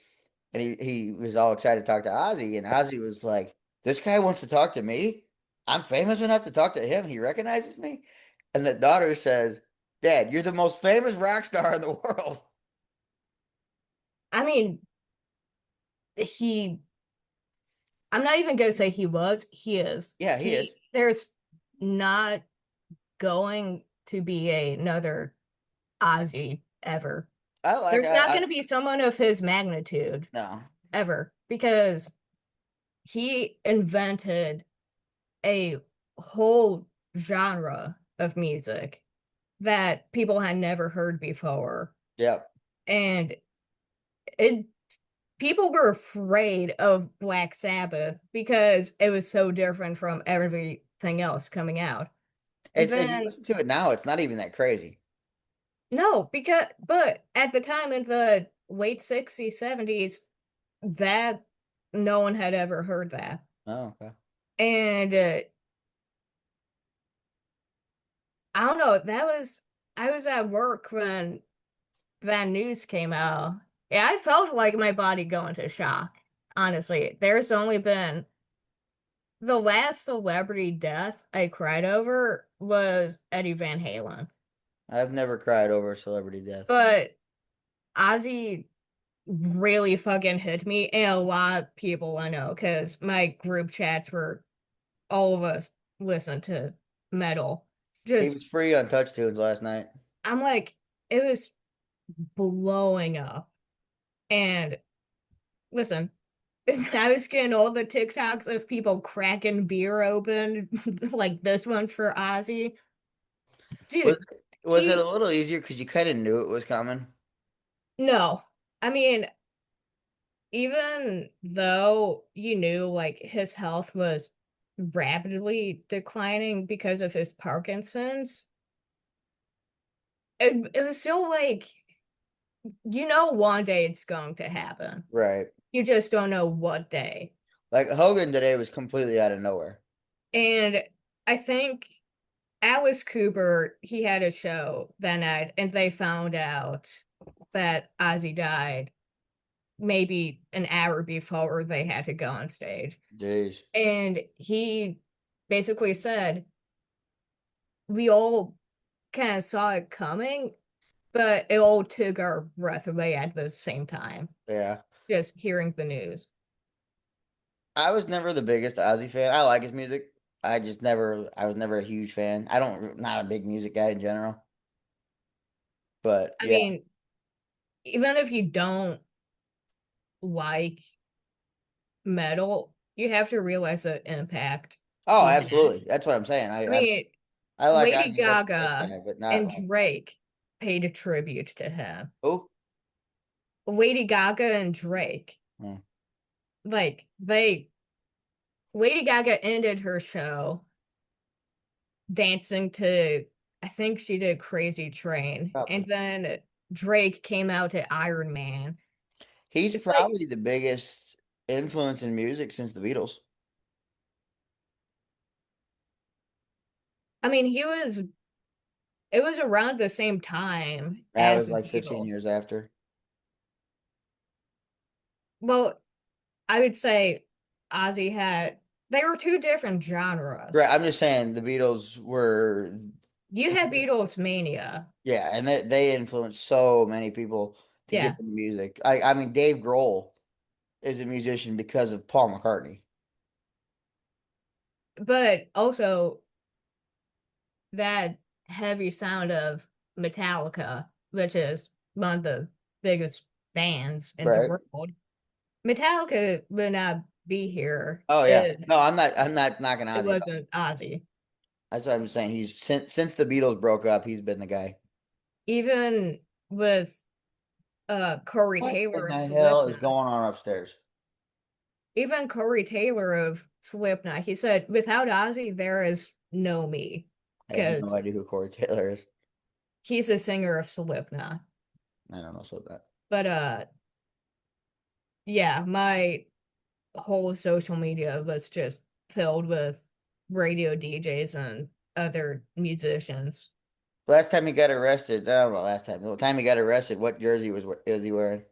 [SPEAKER 1] And he was all excited to talk to Ozzy, and Ozzy was like, "This guy wants to talk to me. I'm famous enough to talk to him. He recognizes me." And the daughter says, "Dad, you're the most famous rock star in the world."
[SPEAKER 2] I mean, he, I'm not even gonna say he was, he is.
[SPEAKER 1] Yeah, he is.
[SPEAKER 2] There's not going to be another Ozzy ever.
[SPEAKER 1] I like
[SPEAKER 2] There's not
[SPEAKER 1] I
[SPEAKER 2] going to be someone of his magnitude
[SPEAKER 1] no.
[SPEAKER 2] ever because he invented a whole genre of music that people had never heard before.
[SPEAKER 1] Yep.
[SPEAKER 2] And it people were afraid of Black Sabbath because it was so different from everything else coming out. And
[SPEAKER 1] It's if you
[SPEAKER 2] then
[SPEAKER 1] listen to it now, it's not even that crazy.
[SPEAKER 2] no, because but at the time in the late 60s, 70s, that no one had ever heard that.
[SPEAKER 1] Oh, okay.
[SPEAKER 2] And I don't know, I was at work when that news came out. Yeah, I felt like my body go into shock. Honestly, there's only been the last celebrity death I cried over was Eddie Van Halen.
[SPEAKER 1] I've never cried over a celebrity death.
[SPEAKER 2] But Ozzy really fucking hit me, and a lot of people I know, because my group chats were all of us listen to metal.
[SPEAKER 1] He
[SPEAKER 2] Just,
[SPEAKER 1] was free on Touch Tunes last night.
[SPEAKER 2] I'm like, it was blowing up. And listen, I was getting all the TikToks of people cracking beer open, like this one's for Ozzy.
[SPEAKER 1] Was
[SPEAKER 2] Dude,
[SPEAKER 1] was it a
[SPEAKER 2] he,
[SPEAKER 1] little easier because you kind of knew it was coming?
[SPEAKER 2] no. I mean, even though you knew like his health was rapidly declining because of his Parkinson's, it was still like, one day it's going to happen.
[SPEAKER 1] Right.
[SPEAKER 2] You just don't know what day.
[SPEAKER 1] Like Hogan today was completely out of nowhere.
[SPEAKER 2] And I think Alice Cooper, he had a show that night, and they found out that Ozzy died maybe an hour before they had to go on stage.
[SPEAKER 1] Jeez.
[SPEAKER 2] And he basically said, we all kind of saw it coming, but it all took our breath away at the same time,
[SPEAKER 1] Yeah.
[SPEAKER 2] just hearing the news.
[SPEAKER 1] I was never the biggest Ozzy fan. I like his music. I was never a huge fan. Not a big music guy in general. But
[SPEAKER 2] I
[SPEAKER 1] yeah.
[SPEAKER 2] mean, even if you don't like metal, you have to realize the impact
[SPEAKER 1] Oh,
[SPEAKER 2] he had.
[SPEAKER 1] absolutely. That's what I'm saying.
[SPEAKER 2] I mean,
[SPEAKER 1] I like
[SPEAKER 2] Lady
[SPEAKER 1] Ozzy. He wasn't the worst
[SPEAKER 2] Gaga
[SPEAKER 1] guy, but not
[SPEAKER 2] and
[SPEAKER 1] like
[SPEAKER 2] Drake paid a tribute to him.
[SPEAKER 1] oh.
[SPEAKER 2] Lady Gaga and Drake,
[SPEAKER 1] Hmm.
[SPEAKER 2] like Lady Gaga ended her show dancing to, I think she did Crazy Train, and
[SPEAKER 1] Probably.
[SPEAKER 2] then Drake came out to Iron Man.
[SPEAKER 1] He's
[SPEAKER 2] It's like,
[SPEAKER 1] probably the biggest influence in music since the Beatles.
[SPEAKER 2] I mean, he was It was around the same time
[SPEAKER 1] That
[SPEAKER 2] as
[SPEAKER 1] was
[SPEAKER 2] the
[SPEAKER 1] like 15
[SPEAKER 2] Beatles.
[SPEAKER 1] years after.
[SPEAKER 2] Well, I would say Ozzy had, they were two different genres.
[SPEAKER 1] Right. I'm just saying the Beatles were,
[SPEAKER 2] You had Beatles mania.
[SPEAKER 1] yeah, and they influenced so many people to get
[SPEAKER 2] Yeah.
[SPEAKER 1] into music. I mean, Dave Grohl is a musician because of Paul McCartney.
[SPEAKER 2] But also that heavy sound of Metallica, which is one of the biggest bands in the
[SPEAKER 1] Right.
[SPEAKER 2] world. Metallica would not be here
[SPEAKER 1] Oh yeah.
[SPEAKER 2] if
[SPEAKER 1] No, I'm not knocking
[SPEAKER 2] it
[SPEAKER 1] Ozzy at all.
[SPEAKER 2] wasn't Ozzy.
[SPEAKER 1] That's what I'm saying. He's since the Beatles broke up, he's been the guy.
[SPEAKER 2] Even with Corey
[SPEAKER 1] What in
[SPEAKER 2] Taylor of
[SPEAKER 1] the hell is
[SPEAKER 2] Slipknot.
[SPEAKER 1] going on upstairs?
[SPEAKER 2] Even Corey Taylor of Slipknot, he said, without Ozzy, there is no me.
[SPEAKER 1] I have
[SPEAKER 2] Because
[SPEAKER 1] no idea who Corey Taylor is.
[SPEAKER 2] he's a singer of Slipknot.
[SPEAKER 1] I don't know so that.
[SPEAKER 2] But yeah, my whole social media was just filled with radio DJs and other musicians.
[SPEAKER 1] Last time he got arrested, I don't know last time. The time he got arrested, what jersey was he wearing?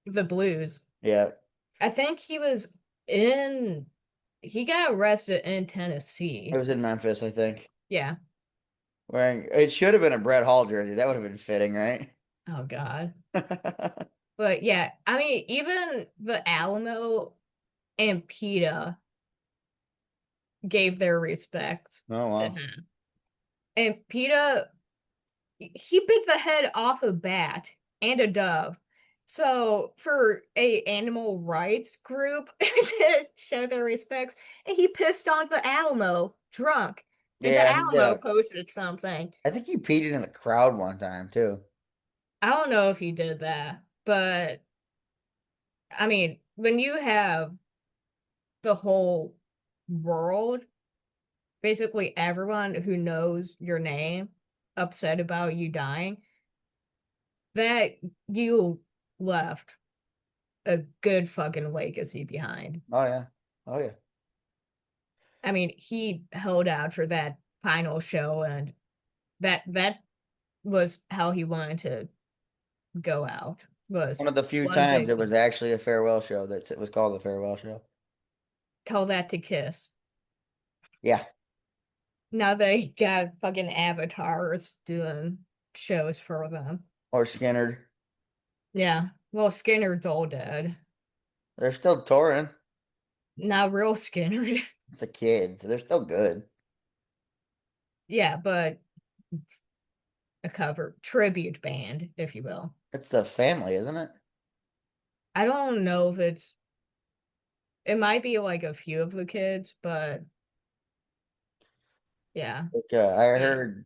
[SPEAKER 2] The Blues.
[SPEAKER 1] Yeah,
[SPEAKER 2] I think he got arrested in
[SPEAKER 1] it
[SPEAKER 2] Tennessee.
[SPEAKER 1] was in Memphis, I think.
[SPEAKER 2] Yeah.
[SPEAKER 1] Wearing it should have been a Brett Hall jersey. That would have been fitting, right?
[SPEAKER 2] Oh God. But yeah, I mean, even the Alamo and PETA gave their respect
[SPEAKER 1] Oh
[SPEAKER 2] to
[SPEAKER 1] well.
[SPEAKER 2] him. And PETA, he bit the head off a bat and a dove. So for a animal rights group to show their respects, and he pissed on the Alamo drunk. And the
[SPEAKER 1] Yeah, he did.
[SPEAKER 2] Alamo posted something.
[SPEAKER 1] I think he peed in the crowd one time too.
[SPEAKER 2] I don't know if he did that, but I mean, when you have the whole world, basically everyone who knows your name, upset about you dying, that you left a good fucking legacy behind.
[SPEAKER 1] Oh yeah. Oh yeah.
[SPEAKER 2] I mean, he held out for that final show, and that was how he wanted to go out. Was
[SPEAKER 1] One of the few
[SPEAKER 2] one
[SPEAKER 1] times
[SPEAKER 2] big
[SPEAKER 1] it was actually a farewell show that it was called the farewell show.
[SPEAKER 2] tell that to Kiss.
[SPEAKER 1] Yeah.
[SPEAKER 2] Now they got fucking avatars doing shows for them.
[SPEAKER 1] Or Skinner.
[SPEAKER 2] Yeah. Well, Skinner's all dead.
[SPEAKER 1] They're still touring.
[SPEAKER 2] Not real Skinner.
[SPEAKER 1] It's a kid, so they're still good.
[SPEAKER 2] Yeah, but a cover tribute band, if you will.
[SPEAKER 1] It's the family, isn't it?
[SPEAKER 2] I don't know if it might be like a few of the kids, but yeah.
[SPEAKER 1] Like, I
[SPEAKER 2] But
[SPEAKER 1] heard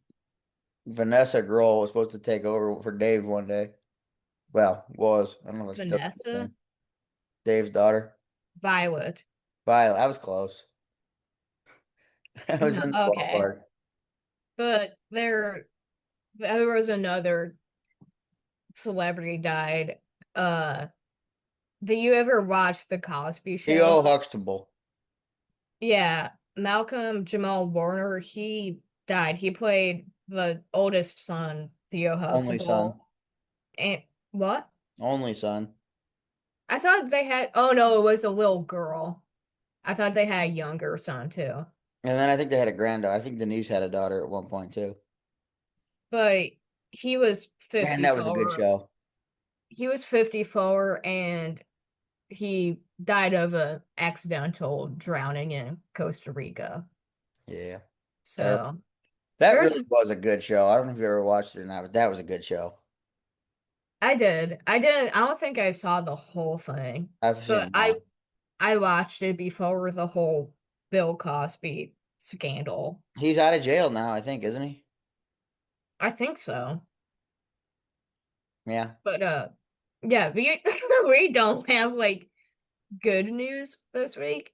[SPEAKER 1] Vanessa Grohl was supposed to take over for Dave one day. Well, was. I don't know if it's still the
[SPEAKER 2] Vanessa,
[SPEAKER 1] same. Dave's daughter.
[SPEAKER 2] Violet.
[SPEAKER 1] Violet. I was close. I was
[SPEAKER 2] No,
[SPEAKER 1] in the
[SPEAKER 2] okay.
[SPEAKER 1] ballpark.
[SPEAKER 2] But there was another celebrity died. Uh, did you ever watch The Cosby
[SPEAKER 1] Theo
[SPEAKER 2] Show?
[SPEAKER 1] Huxtable.
[SPEAKER 2] Yeah, Malcolm Jamal Warner, he died. He played the oldest son, Theo
[SPEAKER 1] Only son.
[SPEAKER 2] Huxtable. And what?
[SPEAKER 1] Only son.
[SPEAKER 2] I thought they had, oh no, it was a little girl. I thought they had a younger son too.
[SPEAKER 1] And then I think they had a granddaughter. I think Denise had a daughter at one point too.
[SPEAKER 2] But he was
[SPEAKER 1] Man, that was a good
[SPEAKER 2] 54.
[SPEAKER 1] show.
[SPEAKER 2] He was 54 and he died of a accidental drowning in Costa Rica.
[SPEAKER 1] Yeah. Terrible.
[SPEAKER 2] So
[SPEAKER 1] That
[SPEAKER 2] there's
[SPEAKER 1] really was a good show. I don't know if you ever watched it or not, but that was a good show.
[SPEAKER 2] I did. I don't think I saw the whole thing,
[SPEAKER 1] I've seen
[SPEAKER 2] but
[SPEAKER 1] them all.
[SPEAKER 2] I watched it before the whole Bill Cosby scandal.
[SPEAKER 1] He's out of jail now, I think, isn't he?
[SPEAKER 2] I think so.
[SPEAKER 1] Yeah.
[SPEAKER 2] But yeah, we we don't have like good news this week.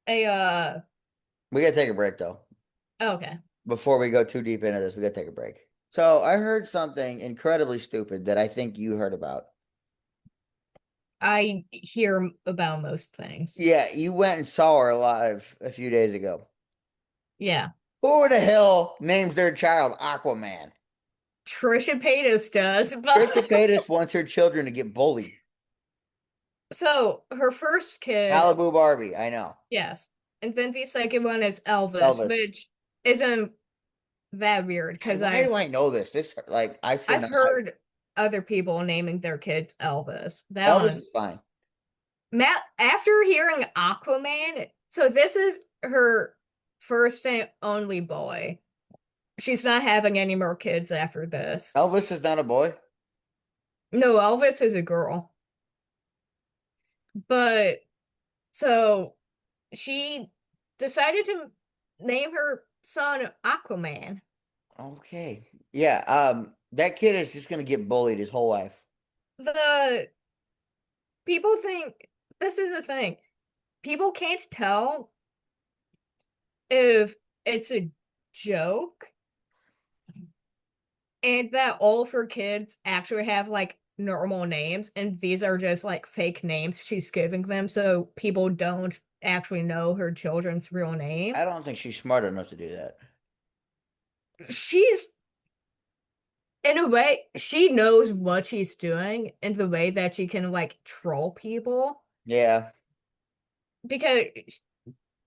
[SPEAKER 2] A
[SPEAKER 1] We gotta take a break though.
[SPEAKER 2] okay.
[SPEAKER 1] Before we go too deep into this, we gotta take a break. So I heard something incredibly stupid that I think you heard about.
[SPEAKER 2] I hear about most things.
[SPEAKER 1] Yeah, you went and saw her live a few days ago.
[SPEAKER 2] Yeah.
[SPEAKER 1] Who the hell names their child Aquaman?
[SPEAKER 2] Trisha Paytas does, but
[SPEAKER 1] Trisha Paytas wants her children to get bullied.
[SPEAKER 2] so her first kid,
[SPEAKER 1] Malibu Barbie, I know.
[SPEAKER 2] yes. And then the second one is Elvis,
[SPEAKER 1] Elvis.
[SPEAKER 2] which isn't that weird because
[SPEAKER 1] Why do I know this? This like I should
[SPEAKER 2] I've
[SPEAKER 1] not.
[SPEAKER 2] heard other people naming their kids Elvis. That
[SPEAKER 1] Elvis
[SPEAKER 2] one,
[SPEAKER 1] is fine.
[SPEAKER 2] Matt, after hearing Aquaman, so this is her first and only boy. She's not having any more kids after this.
[SPEAKER 1] Elvis is not a boy.
[SPEAKER 2] No, Elvis is a girl. But so she decided to name her son Aquaman.
[SPEAKER 1] Okay. Yeah, that kid is just gonna get bullied his whole life.
[SPEAKER 2] The people think this is a thing. People can't tell if it's a joke and that all of her kids actually have like normal names and these are just like fake names she's giving them so people don't actually know her children's real name.
[SPEAKER 1] I don't think she's smart enough to do that.
[SPEAKER 2] She's in a way, she knows what she's doing in the way that she can like troll people
[SPEAKER 1] Yeah.
[SPEAKER 2] because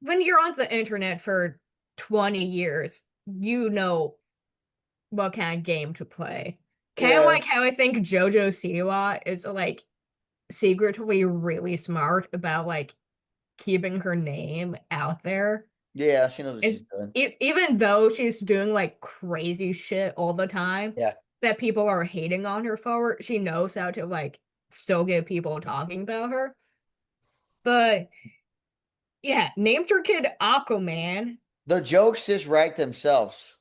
[SPEAKER 2] when you're on the internet for 20 years, you know what kind of game to play. Kind of
[SPEAKER 1] Yeah.
[SPEAKER 2] like how I think JoJo Siwa is like secretly really smart about like keeping her name out there.
[SPEAKER 1] Yeah, she knows what
[SPEAKER 2] And
[SPEAKER 1] she's doing.
[SPEAKER 2] even though she's doing like crazy shit all the time
[SPEAKER 1] Yeah.
[SPEAKER 2] that people are hating on her for, she knows how to like still get people talking about her. But yeah, named her kid Aquaman.
[SPEAKER 1] The jokes just write themselves.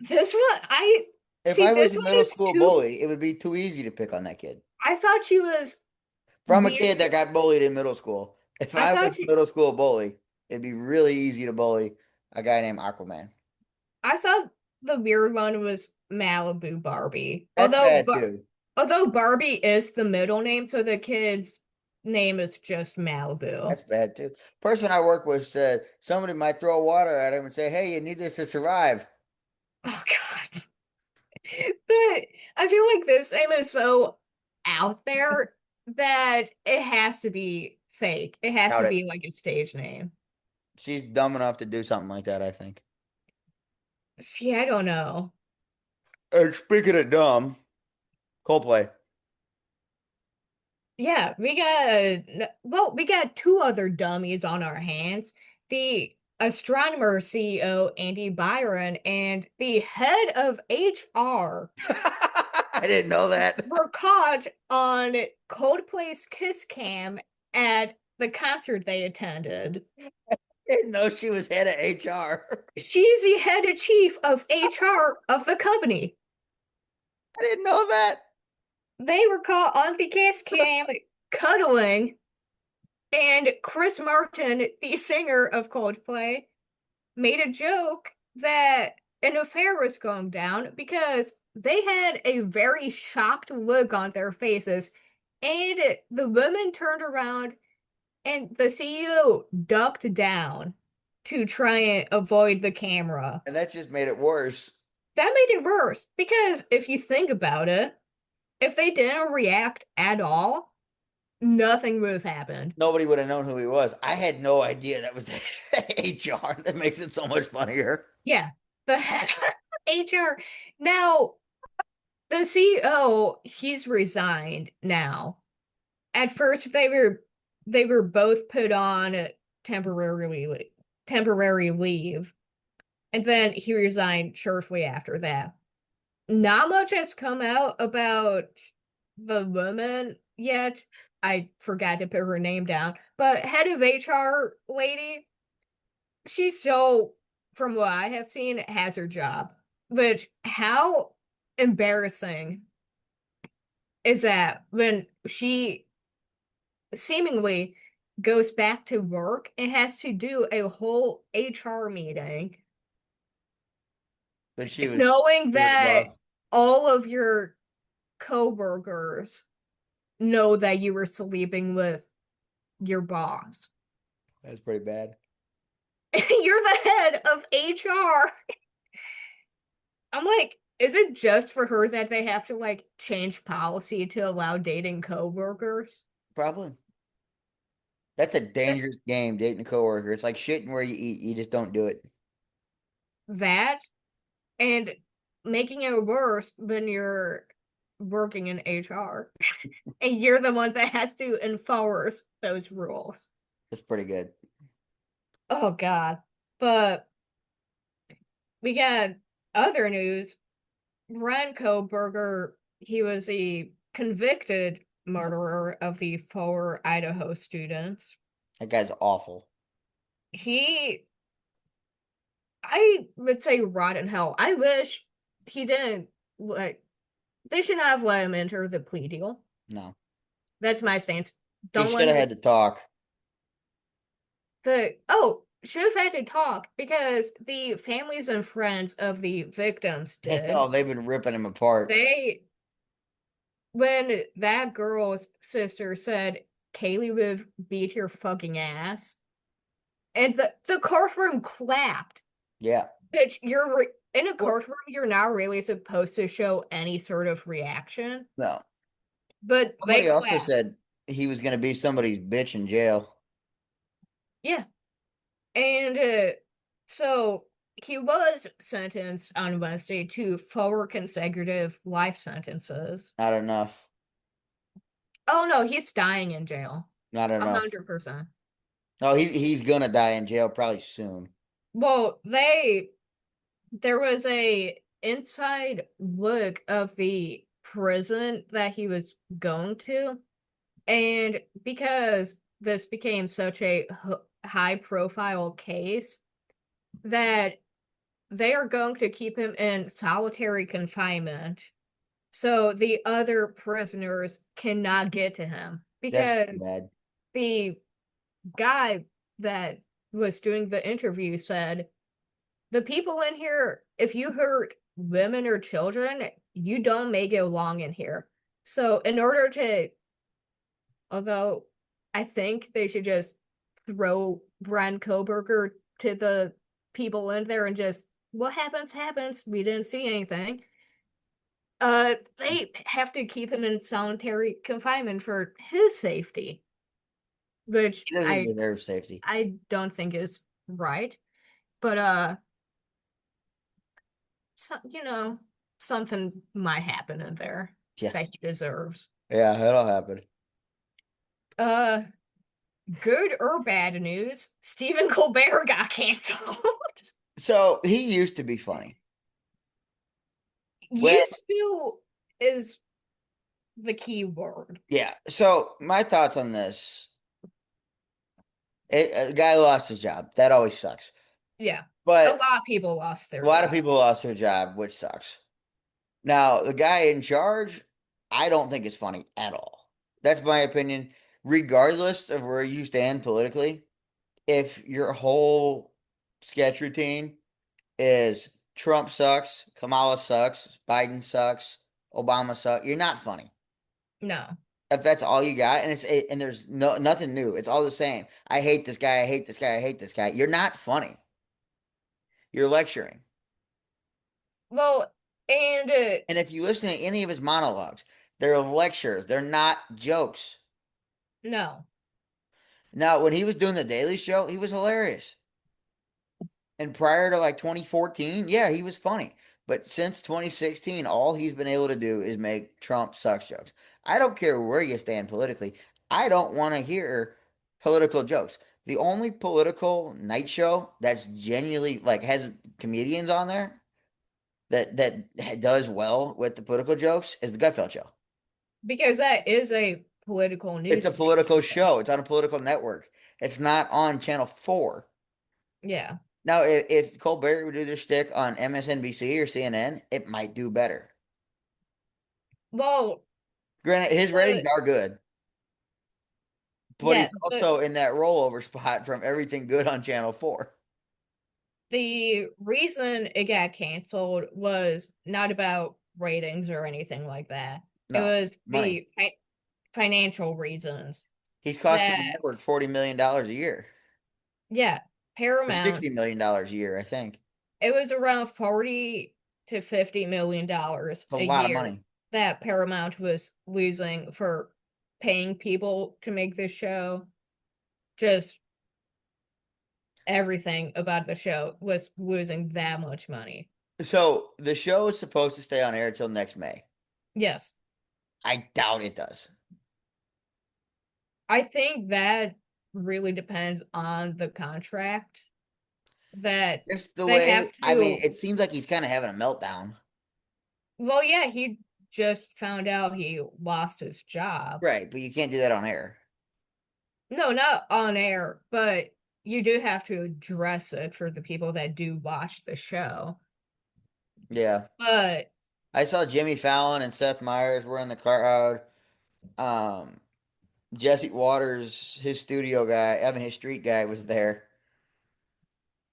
[SPEAKER 2] This one, I
[SPEAKER 1] If
[SPEAKER 2] see,
[SPEAKER 1] I was
[SPEAKER 2] this
[SPEAKER 1] a
[SPEAKER 2] one
[SPEAKER 1] middle
[SPEAKER 2] is
[SPEAKER 1] school
[SPEAKER 2] too.
[SPEAKER 1] bully, it would be too easy to pick on that kid.
[SPEAKER 2] I thought she was
[SPEAKER 1] From a
[SPEAKER 2] weird.
[SPEAKER 1] kid that got bullied in middle school. If
[SPEAKER 2] I
[SPEAKER 1] I
[SPEAKER 2] thought
[SPEAKER 1] was a
[SPEAKER 2] she,
[SPEAKER 1] middle school bully, it'd be really easy to bully a guy named Aquaman.
[SPEAKER 2] I thought the weird one was Malibu Barbie.
[SPEAKER 1] That's bad too.
[SPEAKER 2] Although Barbie is the middle name, so the kid's name is just Malibu.
[SPEAKER 1] That's bad too. Person I work with said somebody might throw water at him and say, "Hey, you need this to survive."
[SPEAKER 2] Oh God. But I feel like this name is so out there that it has to be fake. It has
[SPEAKER 1] Doubt
[SPEAKER 2] to
[SPEAKER 1] it.
[SPEAKER 2] be like a stage name.
[SPEAKER 1] She's dumb enough to do something like that, I think.
[SPEAKER 2] See, I don't know.
[SPEAKER 1] And speaking of dumb, Coldplay.
[SPEAKER 2] Yeah, well, we got two other dummies on our hands. The Astronomer CEO, Andy Byron, and the head of HR
[SPEAKER 1] I didn't know that.
[SPEAKER 2] were caught on Coldplay's Kiss Cam at the concert they attended.
[SPEAKER 1] I didn't know she was head of HR.
[SPEAKER 2] She's the head of chief of HR of the company.
[SPEAKER 1] I didn't know that.
[SPEAKER 2] They were caught on the Kiss Cam cuddling, and Chris Martin, the singer of Coldplay, made a joke that an affair was going down because they had a very shocked look on their faces. And the women turned around and the CEO ducked down to try and avoid the camera.
[SPEAKER 1] And that just made it worse.
[SPEAKER 2] That made it worse because if you think about it, if they didn't react at all, nothing would have happened.
[SPEAKER 1] Nobody would have known who he was. I had no idea that was HR. That makes it so much funnier.
[SPEAKER 2] Yeah, the head HR. Now, the CEO, he's resigned now. At first, they were both put on temporarily temporary leave, and then he resigned shortly after that. Not much has come out about the woman yet. I forgot to put her name down, but head of HR lady, she still, from what I have seen, has her job. Which, how embarrassing is that when she seemingly goes back to work and has to do a whole HR meeting,
[SPEAKER 1] But she was
[SPEAKER 2] knowing
[SPEAKER 1] she was the
[SPEAKER 2] that
[SPEAKER 1] boss.
[SPEAKER 2] all of your coworkers know that you were sleeping with your boss.
[SPEAKER 1] That's pretty bad.
[SPEAKER 2] You're the head of HR. I'm like, is it just for her that they have to like change policy to allow dating coworkers?
[SPEAKER 1] Probably. That's a dangerous game, dating a coworker. It's like shitting where you eat. You just don't do it.
[SPEAKER 2] That and making it worse when you're working in HR and you're the one that has to enforce those rules.
[SPEAKER 1] That's pretty good.
[SPEAKER 2] Oh God. But we got other news. Ryan Koberger, he was the convicted murderer of the four Idaho students.
[SPEAKER 1] That guy's awful.
[SPEAKER 2] He, I would say rotten hell. I wish he didn't, like, they should not have let him enter the plea deal.
[SPEAKER 1] No.
[SPEAKER 2] That's my stance.
[SPEAKER 1] He
[SPEAKER 2] Don't
[SPEAKER 1] should
[SPEAKER 2] let
[SPEAKER 1] have
[SPEAKER 2] him,
[SPEAKER 1] had to talk.
[SPEAKER 2] should have had to talk because the families and friends of the victims did.
[SPEAKER 1] Oh, they've been ripping him apart.
[SPEAKER 2] They, when that girl's sister said, Kaylee would beat your fucking ass, and the courtroom clapped.
[SPEAKER 1] Yeah.
[SPEAKER 2] Bitch, in a
[SPEAKER 1] Well,
[SPEAKER 2] courtroom, you're not really supposed to show any sort of reaction,
[SPEAKER 1] no.
[SPEAKER 2] but they
[SPEAKER 1] Somebody also
[SPEAKER 2] clapped.
[SPEAKER 1] said he was going to be somebody's bitch in jail.
[SPEAKER 2] Yeah. And so he was sentenced on Wednesday to four consecutive life sentences.
[SPEAKER 1] Not enough.
[SPEAKER 2] Oh no, he's dying in jail.
[SPEAKER 1] Not
[SPEAKER 2] A
[SPEAKER 1] enough.
[SPEAKER 2] 100%.
[SPEAKER 1] No, he's gonna die in jail probably soon.
[SPEAKER 2] Well, there was a inside look of the prison that he was going to, and because this became such a high profile case that they are going to keep him in solitary confinement so the other prisoners cannot get to him
[SPEAKER 1] That's
[SPEAKER 2] because
[SPEAKER 1] too bad.
[SPEAKER 2] the guy that was doing the interview said the people in here, if you hurt women or children, you don't make it long in here. So in order to, although I think they should just throw Brian Koberger to the people in there and just what happens happens. We didn't see anything. They have to keep him in solitary confinement for his safety, which
[SPEAKER 1] He doesn't
[SPEAKER 2] I
[SPEAKER 1] deserve safety.
[SPEAKER 2] I don't think is right. But so, something might happen in there
[SPEAKER 1] Yeah.
[SPEAKER 2] that he deserves.
[SPEAKER 1] Yeah, that'll happen.
[SPEAKER 2] Uh, good or bad news, Stephen Colbert got canceled.
[SPEAKER 1] So he used to be funny. Well,
[SPEAKER 2] Used to is the key word.
[SPEAKER 1] yeah. So my thoughts on this: a guy lost his job. That always sucks.
[SPEAKER 2] Yeah. A
[SPEAKER 1] But
[SPEAKER 2] lot of people lost
[SPEAKER 1] a
[SPEAKER 2] their
[SPEAKER 1] lot of
[SPEAKER 2] job
[SPEAKER 1] people lost their job, which sucks. Now, the guy in charge, I don't think is funny at all. That's my opinion. Regardless of where you stand politically, if your whole sketch routine is Trump sucks, Kamala sucks, Biden sucks, Obama sucks, you're not funny.
[SPEAKER 2] No.
[SPEAKER 1] If that's all you got, and there's nothing new, it's all the same. I hate this guy. I hate this guy. I hate this guy. You're not funny. You're lecturing.
[SPEAKER 2] Well, and
[SPEAKER 1] And if you listen to any of his monologues, they're lectures. They're not jokes.
[SPEAKER 2] no.
[SPEAKER 1] Now, when he was doing the Daily Show, he was hilarious. And prior to like 2014, yeah, he was funny. But since 2016, all he's been able to do is make Trump sucks jokes. I don't care where you stand politically. I don't want to hear political jokes. The only political night show that's genuinely like has comedians on there that does well with the political jokes is the Gutfeld show.
[SPEAKER 2] Because that is a political
[SPEAKER 1] It's a
[SPEAKER 2] news
[SPEAKER 1] political
[SPEAKER 2] station.
[SPEAKER 1] show. It's on a political network. It's not on Channel 4.
[SPEAKER 2] Yeah.
[SPEAKER 1] Now, if Colbert would do their shtick on MSNBC or CNN, it might do better.
[SPEAKER 2] Well,
[SPEAKER 1] Granted, his ratings
[SPEAKER 2] the
[SPEAKER 1] are good, but
[SPEAKER 2] yeah,
[SPEAKER 1] he's also in that rollover spot from everything good on Channel 4.
[SPEAKER 2] the reason it got canceled was not about ratings or anything like that. It
[SPEAKER 1] No,
[SPEAKER 2] was
[SPEAKER 1] money.
[SPEAKER 2] the financial reasons
[SPEAKER 1] He's costing
[SPEAKER 2] that
[SPEAKER 1] the network $40 million a year.
[SPEAKER 2] yeah.
[SPEAKER 1] for
[SPEAKER 2] Paramount,
[SPEAKER 1] $60 million a year, I think.
[SPEAKER 2] it was around 40 to 50 million dollars
[SPEAKER 1] It's a
[SPEAKER 2] a
[SPEAKER 1] lot of
[SPEAKER 2] year
[SPEAKER 1] money.
[SPEAKER 2] that Paramount was losing for paying people to make this show. Just everything about the show was losing that much money.
[SPEAKER 1] So the show is supposed to stay on air till next May.
[SPEAKER 2] Yes,
[SPEAKER 1] I doubt it does.
[SPEAKER 2] I think that really depends on the contract that
[SPEAKER 1] Just the
[SPEAKER 2] they have
[SPEAKER 1] way, I mean,
[SPEAKER 2] to.
[SPEAKER 1] it seems like he's kind of having a meltdown.
[SPEAKER 2] Well, yeah, he just found out he lost his job.
[SPEAKER 1] Right, but you can't do that on air.
[SPEAKER 2] No, not on air, but you do have to address it for the people that do watch the show.
[SPEAKER 1] Yeah.
[SPEAKER 2] But
[SPEAKER 1] I saw Jimmy Fallon and Seth Meyers were in the crowd. Um, Jesse Waters, his studio guy, I mean his street guy was there.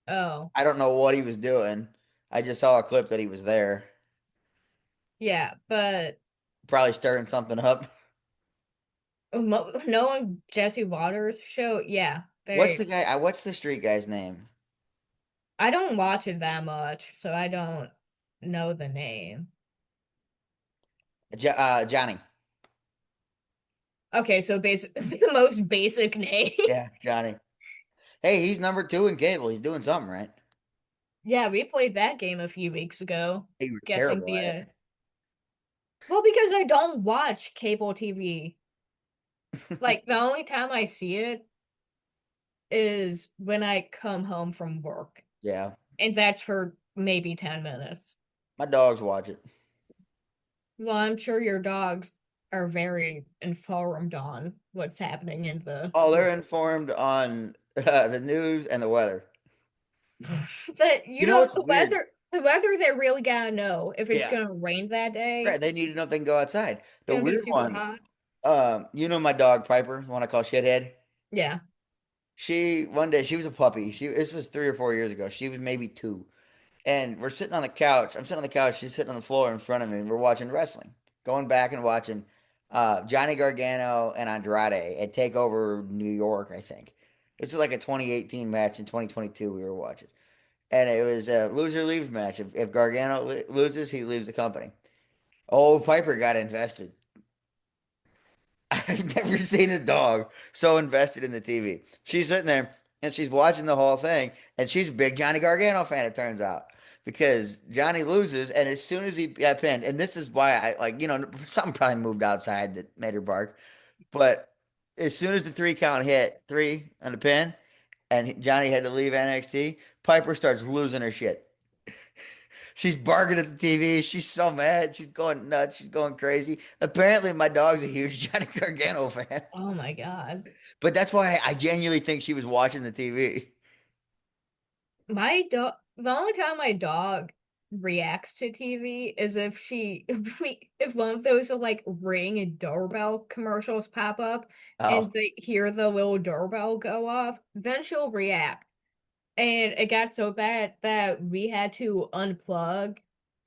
[SPEAKER 2] oh,
[SPEAKER 1] I don't know what he was doing. I just saw a clip that he was there,
[SPEAKER 2] yeah, but
[SPEAKER 1] probably stirring something up.
[SPEAKER 2] knowing Jesse Waters' show, yeah,
[SPEAKER 1] What's the
[SPEAKER 2] they.
[SPEAKER 1] guy? What's the street guy's name?
[SPEAKER 2] I don't watch it that much, so I don't know the name.
[SPEAKER 1] Johnny.
[SPEAKER 2] Okay, so basic, the most basic name.
[SPEAKER 1] Yeah, Johnny. Hey, he's number two in cable. He's doing something right.
[SPEAKER 2] Yeah, we played that game a few weeks ago.
[SPEAKER 1] Hey, you were
[SPEAKER 2] Guessing
[SPEAKER 1] terrible at
[SPEAKER 2] the well, because I don't watch cable TV.
[SPEAKER 1] it.
[SPEAKER 2] Like the only time I see it is when I come home from work,
[SPEAKER 1] Yeah,
[SPEAKER 2] and that's for maybe 10 minutes.
[SPEAKER 1] my dogs watch it.
[SPEAKER 2] Well, I'm sure your dogs are very informed on what's happening in the
[SPEAKER 1] Oh, they're
[SPEAKER 2] world.
[SPEAKER 1] informed on the news and the weather.
[SPEAKER 2] But
[SPEAKER 1] You know what's weird?
[SPEAKER 2] the weather they really gotta know if it's
[SPEAKER 1] Yeah,
[SPEAKER 2] gonna rain that day,
[SPEAKER 1] right. They need to know if they can go outside. The
[SPEAKER 2] gonna be
[SPEAKER 1] weird
[SPEAKER 2] super
[SPEAKER 1] one,
[SPEAKER 2] hot.
[SPEAKER 1] you know my dog Piper, the one I call Shithead.
[SPEAKER 2] Yeah.
[SPEAKER 1] She one day she was a puppy. This was 3 or 4 years ago. She was maybe two, and we're sitting on the couch. I'm sitting on the couch. She's sitting on the floor in front of me, and we're watching wrestling. Going back and watching Johnny Gargano and Andrade at Takeover New York, I think. This is like a 2018 match in 2022 we were watching. And it was a loser leaves match. If Gargano loses, he leaves the company. Oh, Piper got invested. I've never seen a dog so invested in the TV. She's sitting there and she's watching the whole thing, and she's a big Johnny Gargano fan, it turns out, because Johnny loses, and as soon as he got pinned, and this is why I like, something probably moved outside that made her bark, but as soon as the 3 count hit, three on the pin, and Johnny had to leave NXT, Piper starts losing her shit. She's barking at the TV. She's so mad. She's going nuts. She's going crazy. Apparently, my dog's a huge Johnny Gargano fan.
[SPEAKER 2] Oh my God.
[SPEAKER 1] But that's why I genuinely think she was watching the TV.
[SPEAKER 2] My dog, the only time my dog reacts to TV is if if one of those like ring and doorbell commercials pop up and
[SPEAKER 1] Oh,
[SPEAKER 2] they hear the little doorbell go off, then she'll react. And it got so bad that we had to unplug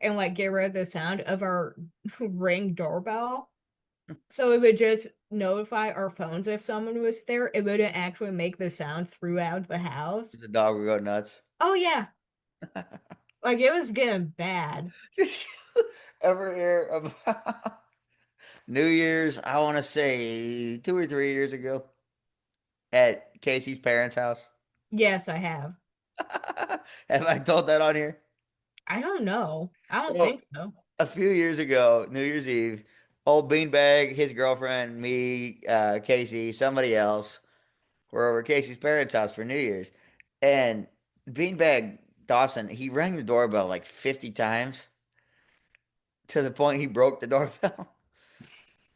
[SPEAKER 2] and like get rid of the sound of our ring doorbell. So it would just notify our phones if someone was there. It wouldn't actually make the sound throughout the house.
[SPEAKER 1] the dog would go nuts.
[SPEAKER 2] Oh yeah, like it was getting bad.
[SPEAKER 1] Did you ever hear about New Year's? I want to say 2 or 3 years ago at Casey's parents' house.
[SPEAKER 2] Yes, I have.
[SPEAKER 1] Have I told that on here?
[SPEAKER 2] I don't know. I don't
[SPEAKER 1] So
[SPEAKER 2] think so.
[SPEAKER 1] a few years ago, New Year's Eve, old Beanbag, his girlfriend, me, Casey, somebody else were over at Casey's parents' house for New Year's. And Beanbag Dawson, he rang the doorbell like 50 times to the point he broke the doorbell.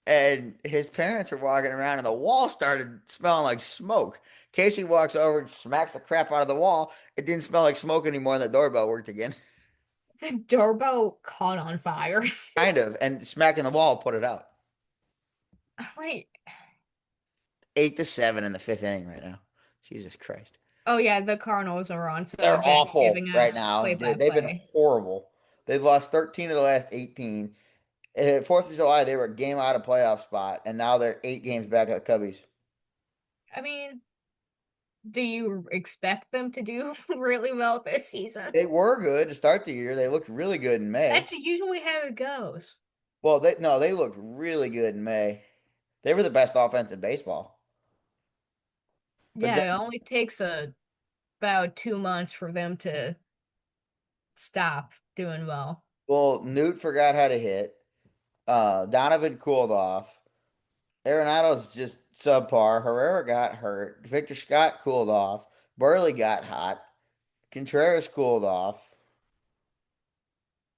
[SPEAKER 1] And his parents are walking around, and the wall started smelling like smoke. Casey walks over and smacks the crap out of the wall. It didn't smell like smoke anymore, and the doorbell worked again.
[SPEAKER 2] The doorbell caught on fire.
[SPEAKER 1] Kind of. And smacking the wall put it out.
[SPEAKER 2] Like,
[SPEAKER 1] 8-7 in the fifth inning right now. Jesus Christ.
[SPEAKER 2] oh yeah, the Cardinals are on, so
[SPEAKER 1] They're
[SPEAKER 2] Jack's
[SPEAKER 1] awful
[SPEAKER 2] giving
[SPEAKER 1] right
[SPEAKER 2] us
[SPEAKER 1] now. They've been
[SPEAKER 2] play-by-play.
[SPEAKER 1] horrible. They've lost 13 of the last 18. 4th of July, they were a game out of playoff spot, and now they're 8 games back at Cubbies.
[SPEAKER 2] I mean, Do you expect them to do really well this season?
[SPEAKER 1] They were good to start the year. They looked really good in May.
[SPEAKER 2] That's usually how it goes.
[SPEAKER 1] Well, they no, they looked really good in May. They were the best offense in baseball. But
[SPEAKER 2] Yeah,
[SPEAKER 1] then,
[SPEAKER 2] it only takes about 2 months for them to stop doing well.
[SPEAKER 1] well, Newt forgot how to hit. Donovan cooled off. Arenado's just subpar. Herrera got hurt. Victor Scott cooled off. Burley got hot. Contreras cooled off.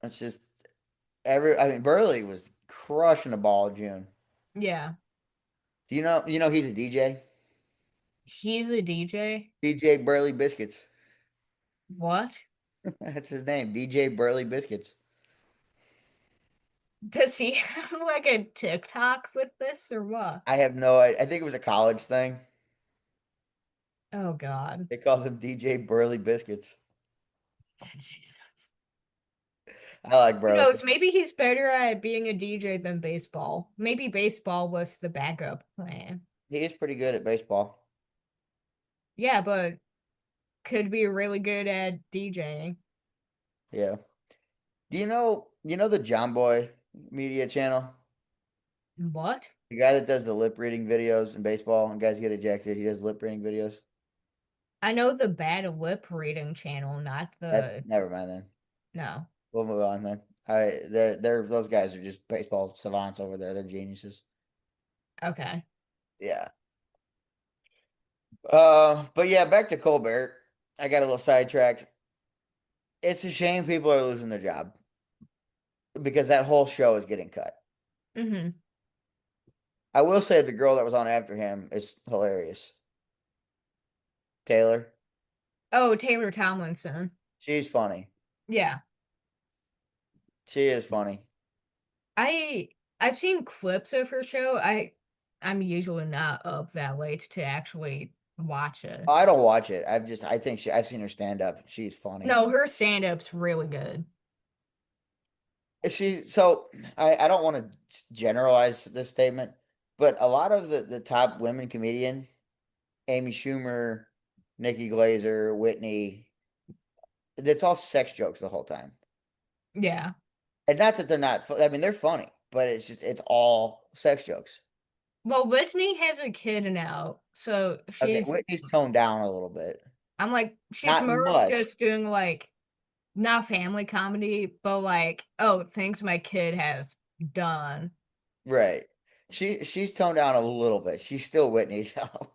[SPEAKER 1] It's just I mean, Burley was crushing the ball in June.
[SPEAKER 2] Yeah,
[SPEAKER 1] Do you know he's a DJ?
[SPEAKER 2] he's a DJ.
[SPEAKER 1] DJ Burley Biscuits.
[SPEAKER 2] What?
[SPEAKER 1] That's his name. DJ Burley Biscuits.
[SPEAKER 2] Does he have like a TikTok with this or what?
[SPEAKER 1] I have no idea. I think it was a college thing.
[SPEAKER 2] Oh God.
[SPEAKER 1] They called him DJ Burley Biscuits.
[SPEAKER 2] Jesus.
[SPEAKER 1] I like
[SPEAKER 2] Who
[SPEAKER 1] Burley.
[SPEAKER 2] knows? Maybe he's better at being a DJ than baseball. Maybe baseball was the backup plan.
[SPEAKER 1] He is pretty good at baseball.
[SPEAKER 2] Yeah, but could be really good at DJing.
[SPEAKER 1] Yeah. Do you know the John Boy media channel?
[SPEAKER 2] What?
[SPEAKER 1] The guy that does the lip reading videos in baseball and guys get ejected. He does lip reading videos.
[SPEAKER 2] I know the bad lip reading channel, not
[SPEAKER 1] That
[SPEAKER 2] the
[SPEAKER 1] never mind then.
[SPEAKER 2] no.
[SPEAKER 1] We'll move on then. They're those guys are just baseball savants over there. They're geniuses.
[SPEAKER 2] Okay.
[SPEAKER 1] Yeah. But yeah, back to Colbert. I got a little sidetracked. It's a shame people are losing their job because that whole show is getting cut.
[SPEAKER 2] Mm-hmm.
[SPEAKER 1] I will say the girl that was on after him is hilarious. Taylor.
[SPEAKER 2] Oh, Taylor Tomlinson.
[SPEAKER 1] She's funny.
[SPEAKER 2] Yeah.
[SPEAKER 1] She is funny.
[SPEAKER 2] I I've seen clips of her show. I'm usually not up that late to actually watch it.
[SPEAKER 1] I don't watch it. I think I've seen her stand up. She's funny.
[SPEAKER 2] No, her stand-up's really good.
[SPEAKER 1] So I don't want to generalize this statement, but a lot of the top women comedian, Amy Schumer, Nikki Glazer, Whitney, it's all sex jokes the whole time.
[SPEAKER 2] Yeah.
[SPEAKER 1] And not that they're not, I mean, they're funny, but it's all sex jokes.
[SPEAKER 2] Well, Whitney has a kid now, so
[SPEAKER 1] Okay,
[SPEAKER 2] she's
[SPEAKER 1] Whitney's toned down a little bit.
[SPEAKER 2] I'm like she's
[SPEAKER 1] Not
[SPEAKER 2] more of
[SPEAKER 1] much,
[SPEAKER 2] just doing like not family comedy, but like, oh, things my kid has done.
[SPEAKER 1] right? She's toned down a little bit. She's still Whitney though,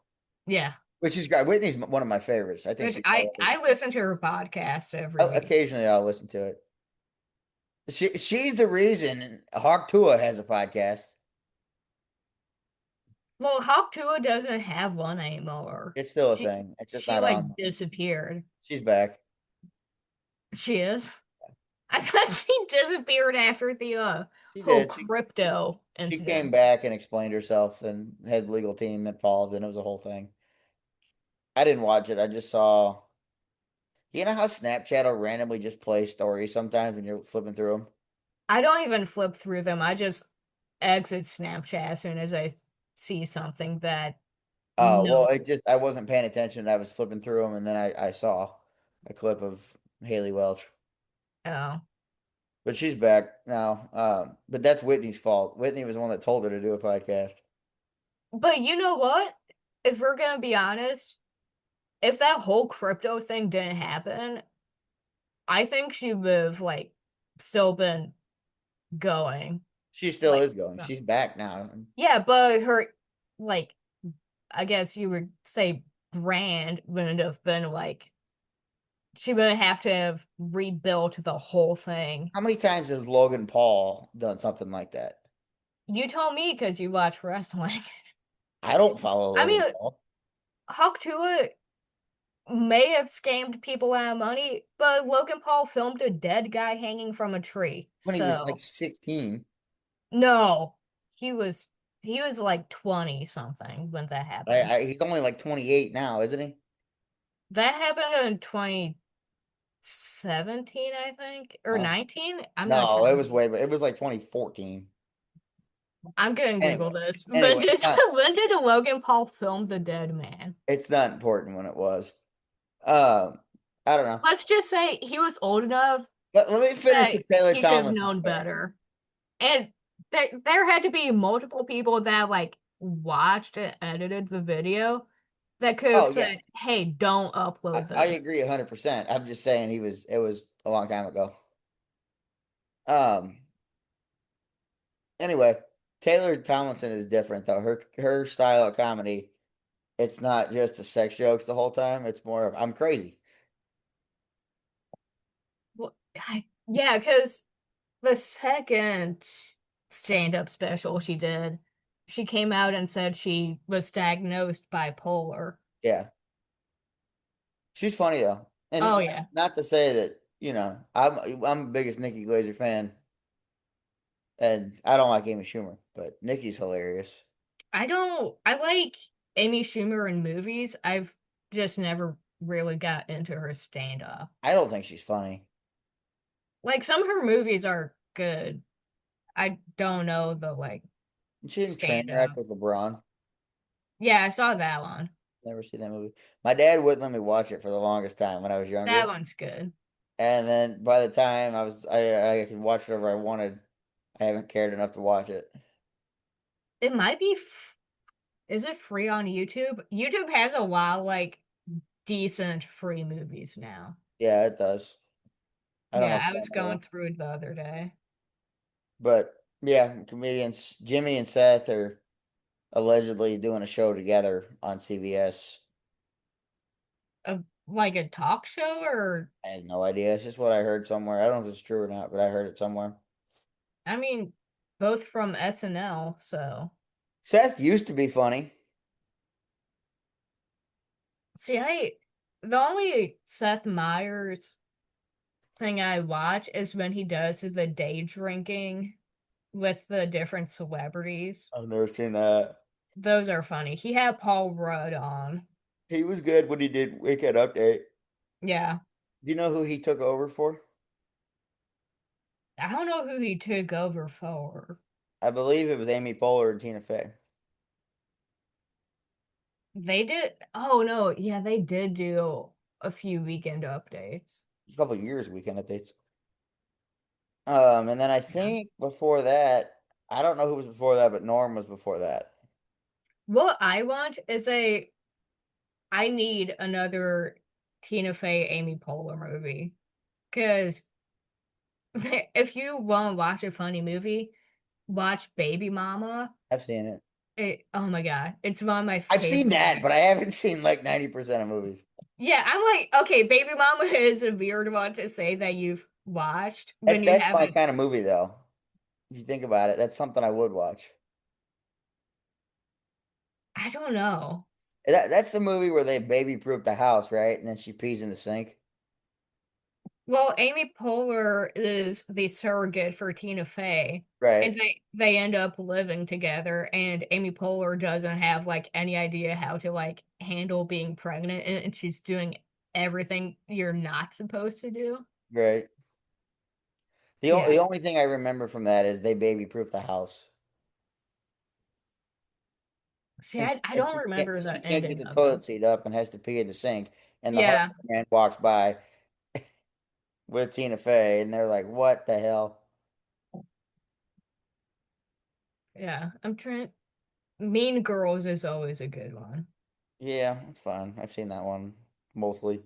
[SPEAKER 2] Yeah.
[SPEAKER 1] which is great. Whitney's one of my favorites. I think
[SPEAKER 2] Which
[SPEAKER 1] she's
[SPEAKER 2] I
[SPEAKER 1] hilarious.
[SPEAKER 2] listen to her podcast every week.
[SPEAKER 1] Occasionally, I'll listen to it. She's the reason Hawk Tua has a podcast.
[SPEAKER 2] Well, Hawk Tuah doesn't have one anymore.
[SPEAKER 1] It's still a
[SPEAKER 2] She
[SPEAKER 1] thing. It's just
[SPEAKER 2] she
[SPEAKER 1] not
[SPEAKER 2] like
[SPEAKER 1] on.
[SPEAKER 2] disappeared.
[SPEAKER 1] She's back.
[SPEAKER 2] She is. I thought she disappeared after the
[SPEAKER 1] She
[SPEAKER 2] whole
[SPEAKER 1] did.
[SPEAKER 2] crypto
[SPEAKER 1] She came
[SPEAKER 2] incident.
[SPEAKER 1] back and explained herself and had the legal team involved, and it was a whole thing. I didn't watch it. I just saw. You know how Snapchat will randomly just play stories sometimes when you're flipping through them?
[SPEAKER 2] I don't even flip through them. I just exit Snapchat as soon as I see something that
[SPEAKER 1] Oh,
[SPEAKER 2] no.
[SPEAKER 1] well, I wasn't paying attention. I was flipping through them, and then I saw a clip of Haley Welch.
[SPEAKER 2] Oh.
[SPEAKER 1] But she's back now. But that's Whitney's fault. Whitney was the one that told her to do a podcast.
[SPEAKER 2] But you know what? If we're gonna be honest, if that whole crypto thing didn't happen, I think she would have like still been going.
[SPEAKER 1] She still
[SPEAKER 2] Like,
[SPEAKER 1] is going. She's back now.
[SPEAKER 2] yeah, but her like I guess you would say brand wouldn't have been like she would have to have rebuilt the whole thing.
[SPEAKER 1] How many times has Logan Paul done something like that?
[SPEAKER 2] You told me because you watch wrestling.
[SPEAKER 1] I don't follow
[SPEAKER 2] I mean,
[SPEAKER 1] Logan Paul.
[SPEAKER 2] Hawk Tuah may have scammed people out of money, but Logan Paul filmed a dead guy hanging from a tree.
[SPEAKER 1] When he was
[SPEAKER 2] So,
[SPEAKER 1] like 16.
[SPEAKER 2] no, he was he was like 20 something when that happened.
[SPEAKER 1] He's only like 28 now, isn't he?
[SPEAKER 2] That happened in 2017, I think, or
[SPEAKER 1] Oh,
[SPEAKER 2] 19. I'm not
[SPEAKER 1] no,
[SPEAKER 2] sure.
[SPEAKER 1] it was like 2014.
[SPEAKER 2] I'm gonna Google
[SPEAKER 1] Anyway,
[SPEAKER 2] this. When
[SPEAKER 1] anyway,
[SPEAKER 2] did when did Logan Paul film The Dead Man?
[SPEAKER 1] it's not important when it was. Um, I don't know.
[SPEAKER 2] Let's just say he was old enough
[SPEAKER 1] Let me finish
[SPEAKER 2] that
[SPEAKER 1] the Taylor
[SPEAKER 2] he should have
[SPEAKER 1] Tomlinson
[SPEAKER 2] known
[SPEAKER 1] story.
[SPEAKER 2] better. And there had to be multiple people that like watched and edited the video that could have
[SPEAKER 1] Oh yeah,
[SPEAKER 2] said, "Hey, don't
[SPEAKER 1] I,
[SPEAKER 2] upload
[SPEAKER 1] I
[SPEAKER 2] this."
[SPEAKER 1] agree 100%. I'm just saying it was a long time ago. Um, anyway, Taylor Tomlinson is different though. Her style of comedy, it's not just the sex jokes the whole time. It's more of I'm crazy.
[SPEAKER 2] Well, yeah, because the second stand-up special she did, she came out and said she was diagnosed bipolar.
[SPEAKER 1] Yeah, she's funny though, and
[SPEAKER 2] Oh
[SPEAKER 1] not,
[SPEAKER 2] yeah.
[SPEAKER 1] not to say that I'm the biggest Nikki Glazer fan, and I don't like Amy Schumer, but Nikki's hilarious.
[SPEAKER 2] I like Amy Schumer in movies. I've just never really got into her stand-up.
[SPEAKER 1] I don't think she's funny.
[SPEAKER 2] Like some of her movies are good. I don't know the like
[SPEAKER 1] She didn't Trainwreck
[SPEAKER 2] stand-up.
[SPEAKER 1] with LeBron.
[SPEAKER 2] Yeah, I saw that one.
[SPEAKER 1] Never seen that movie. My dad wouldn't let me watch it for the longest time when I was
[SPEAKER 2] That
[SPEAKER 1] younger.
[SPEAKER 2] one's good.
[SPEAKER 1] And then by the time I could watch whatever I wanted, I haven't cared enough to watch it.
[SPEAKER 2] It might be is it free on YouTube? YouTube has a lot of like decent free movies now.
[SPEAKER 1] Yeah, it does. I don't know
[SPEAKER 2] Yeah,
[SPEAKER 1] if
[SPEAKER 2] I
[SPEAKER 1] it's
[SPEAKER 2] was
[SPEAKER 1] on there
[SPEAKER 2] going
[SPEAKER 1] though.
[SPEAKER 2] through it the other day.
[SPEAKER 1] But yeah, comedians Jimmy and Seth are allegedly doing a show together on CBS.
[SPEAKER 2] Like a talk show or
[SPEAKER 1] I have no idea. It's just what I heard somewhere. I don't know if it's true or not, but I heard it somewhere.
[SPEAKER 2] I mean both from SNL, so
[SPEAKER 1] Seth used to be funny.
[SPEAKER 2] see the only Seth Meyers thing I watch is when he does the day drinking with the different celebrities.
[SPEAKER 1] I've never seen that.
[SPEAKER 2] Those are funny. He had Paul Rudd on.
[SPEAKER 1] He was good when he did Weekend Update.
[SPEAKER 2] Yeah.
[SPEAKER 1] Do you know who he took over for?
[SPEAKER 2] I don't know who he took over for.
[SPEAKER 1] I believe it was Amy Poehler and Tina Fey.
[SPEAKER 2] They did. Oh no, yeah, they did do a few weekend updates.
[SPEAKER 1] A couple of years Weekend Updates. And then I
[SPEAKER 2] Yeah.
[SPEAKER 1] think before that, I don't know who was before that, but Norm was before that.
[SPEAKER 2] What I want is I need another Tina Fey Amy Poehler movie. Because if you want to watch a funny movie, watch Baby Mama.
[SPEAKER 1] I've seen it.
[SPEAKER 2] Oh my God, it's one of my
[SPEAKER 1] I've seen
[SPEAKER 2] favorite.
[SPEAKER 1] that, but I haven't seen like 90% of movies.
[SPEAKER 2] Yeah, I'm like, okay, Baby Mama is a weird one to say that you've watched when you
[SPEAKER 1] That's my
[SPEAKER 2] haven't.
[SPEAKER 1] kind of movie, though. If you think about it, that's something I would watch.
[SPEAKER 2] I don't know.
[SPEAKER 1] That's the movie where they baby proof the house, right? And then she pees in the sink.
[SPEAKER 2] Well, Amy Poehler is the surrogate for Tina Fey,
[SPEAKER 1] Right,
[SPEAKER 2] and they end up living together, and Amy Poehler doesn't have like any idea how to like handle being pregnant, and she's doing everything you're not supposed to do.
[SPEAKER 1] right.
[SPEAKER 2] Yeah.
[SPEAKER 1] The only thing I remember from that is they baby proof the house.
[SPEAKER 2] See, I
[SPEAKER 1] And
[SPEAKER 2] don't remember
[SPEAKER 1] she
[SPEAKER 2] the
[SPEAKER 1] can't get
[SPEAKER 2] ending
[SPEAKER 1] the
[SPEAKER 2] of it.
[SPEAKER 1] toilet seat up and has to pee in the sink. And the hardware
[SPEAKER 2] Yeah,
[SPEAKER 1] man walks by with Tina Fey, and they're like, "What the hell?"
[SPEAKER 2] yeah. I'm trying. Mean Girls is always a good one.
[SPEAKER 1] Yeah, it's fine. I've seen that one mostly.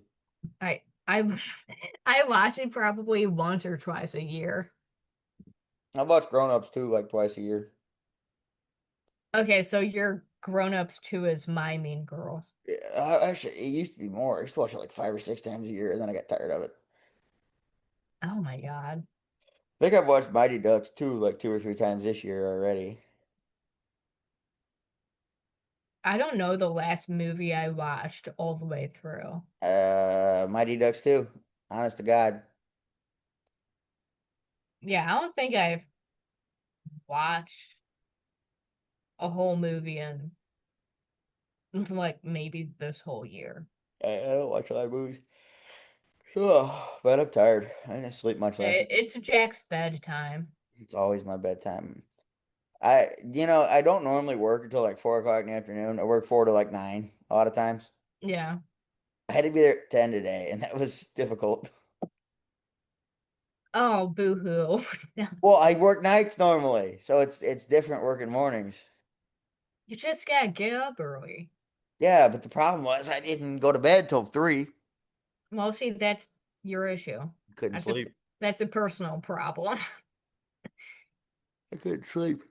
[SPEAKER 2] I I I watch it probably once or twice a year.
[SPEAKER 1] I watch Grown Ups too, like twice a year.
[SPEAKER 2] Okay, so your Grown Ups 2 is My Mean Girls.
[SPEAKER 1] Yeah, actually, it used to be more. I used to watch it like 5 or 6 times a year, and then I got tired of it.
[SPEAKER 2] Oh my God.
[SPEAKER 1] I think I've watched Mighty Ducks too, like 2 or 3 times this year already.
[SPEAKER 2] I don't know the last movie I watched all the way through.
[SPEAKER 1] Mighty Ducks too. Honest to God,
[SPEAKER 2] Yeah, I don't think I've watched a whole movie in like maybe this whole year.
[SPEAKER 1] I don't watch a lot of movies. Oh, but I'm tired. I didn't sleep much last night.
[SPEAKER 2] It's Jack's bedtime.
[SPEAKER 1] It's always my bedtime. I don't normally work until like 4 o'clock in the afternoon. I work 4 to like 9 a lot of times.
[SPEAKER 2] Yeah.
[SPEAKER 1] I had to be there at 10 today, and that was difficult.
[SPEAKER 2] Oh, boo-hoo.
[SPEAKER 1] Well, I work nights normally, so it's different working mornings.
[SPEAKER 2] You just gotta get up early.
[SPEAKER 1] Yeah, but the problem was I didn't go to bed till 3.
[SPEAKER 2] Well, see, that's your issue.
[SPEAKER 1] Couldn't
[SPEAKER 2] That's a
[SPEAKER 1] sleep.
[SPEAKER 2] that's a personal problem.
[SPEAKER 1] I couldn't sleep.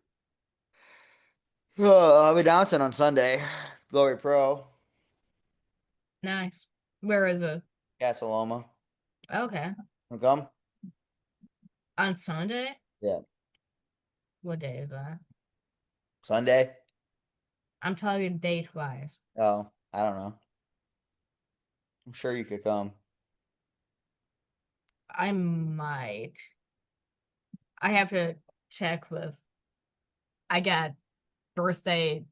[SPEAKER 1] I'll be announcing on Sunday. Glory Pro,
[SPEAKER 2] Nice. Where is it?
[SPEAKER 1] Casa Loma.
[SPEAKER 2] Okay.
[SPEAKER 1] Wanna come?
[SPEAKER 2] On Sunday?
[SPEAKER 1] Yeah.
[SPEAKER 2] What day is that?
[SPEAKER 1] Sunday?
[SPEAKER 2] I'm talking date-wise.
[SPEAKER 1] Oh, I don't know. I'm sure you could come.
[SPEAKER 2] I might. I have to check with. I got birthday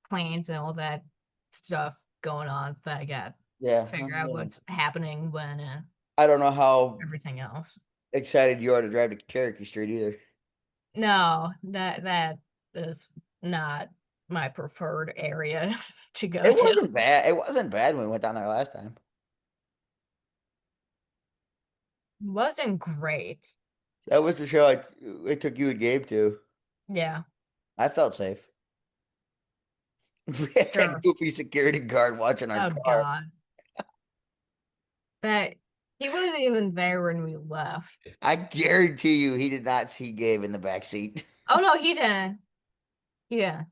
[SPEAKER 2] plans and all that stuff going on that I got
[SPEAKER 1] Yeah.
[SPEAKER 2] figure out what's happening when
[SPEAKER 1] I don't know how
[SPEAKER 2] everything else.
[SPEAKER 1] excited you are to drive to Cherokee Street either.
[SPEAKER 2] No, that is not my preferred area to go
[SPEAKER 1] It
[SPEAKER 2] to.
[SPEAKER 1] wasn't bad. It wasn't bad when we went down there last time.
[SPEAKER 2] Wasn't great.
[SPEAKER 1] That was the show I took you and Gabe to.
[SPEAKER 2] Yeah,
[SPEAKER 1] I felt safe. We had that
[SPEAKER 2] sure.
[SPEAKER 1] goofy security guard watching our
[SPEAKER 2] Oh
[SPEAKER 1] car.
[SPEAKER 2] God. That he wasn't even there when we left.
[SPEAKER 1] I guarantee you he did not see Gabe in the back seat.
[SPEAKER 2] Oh no, he didn't. Yeah.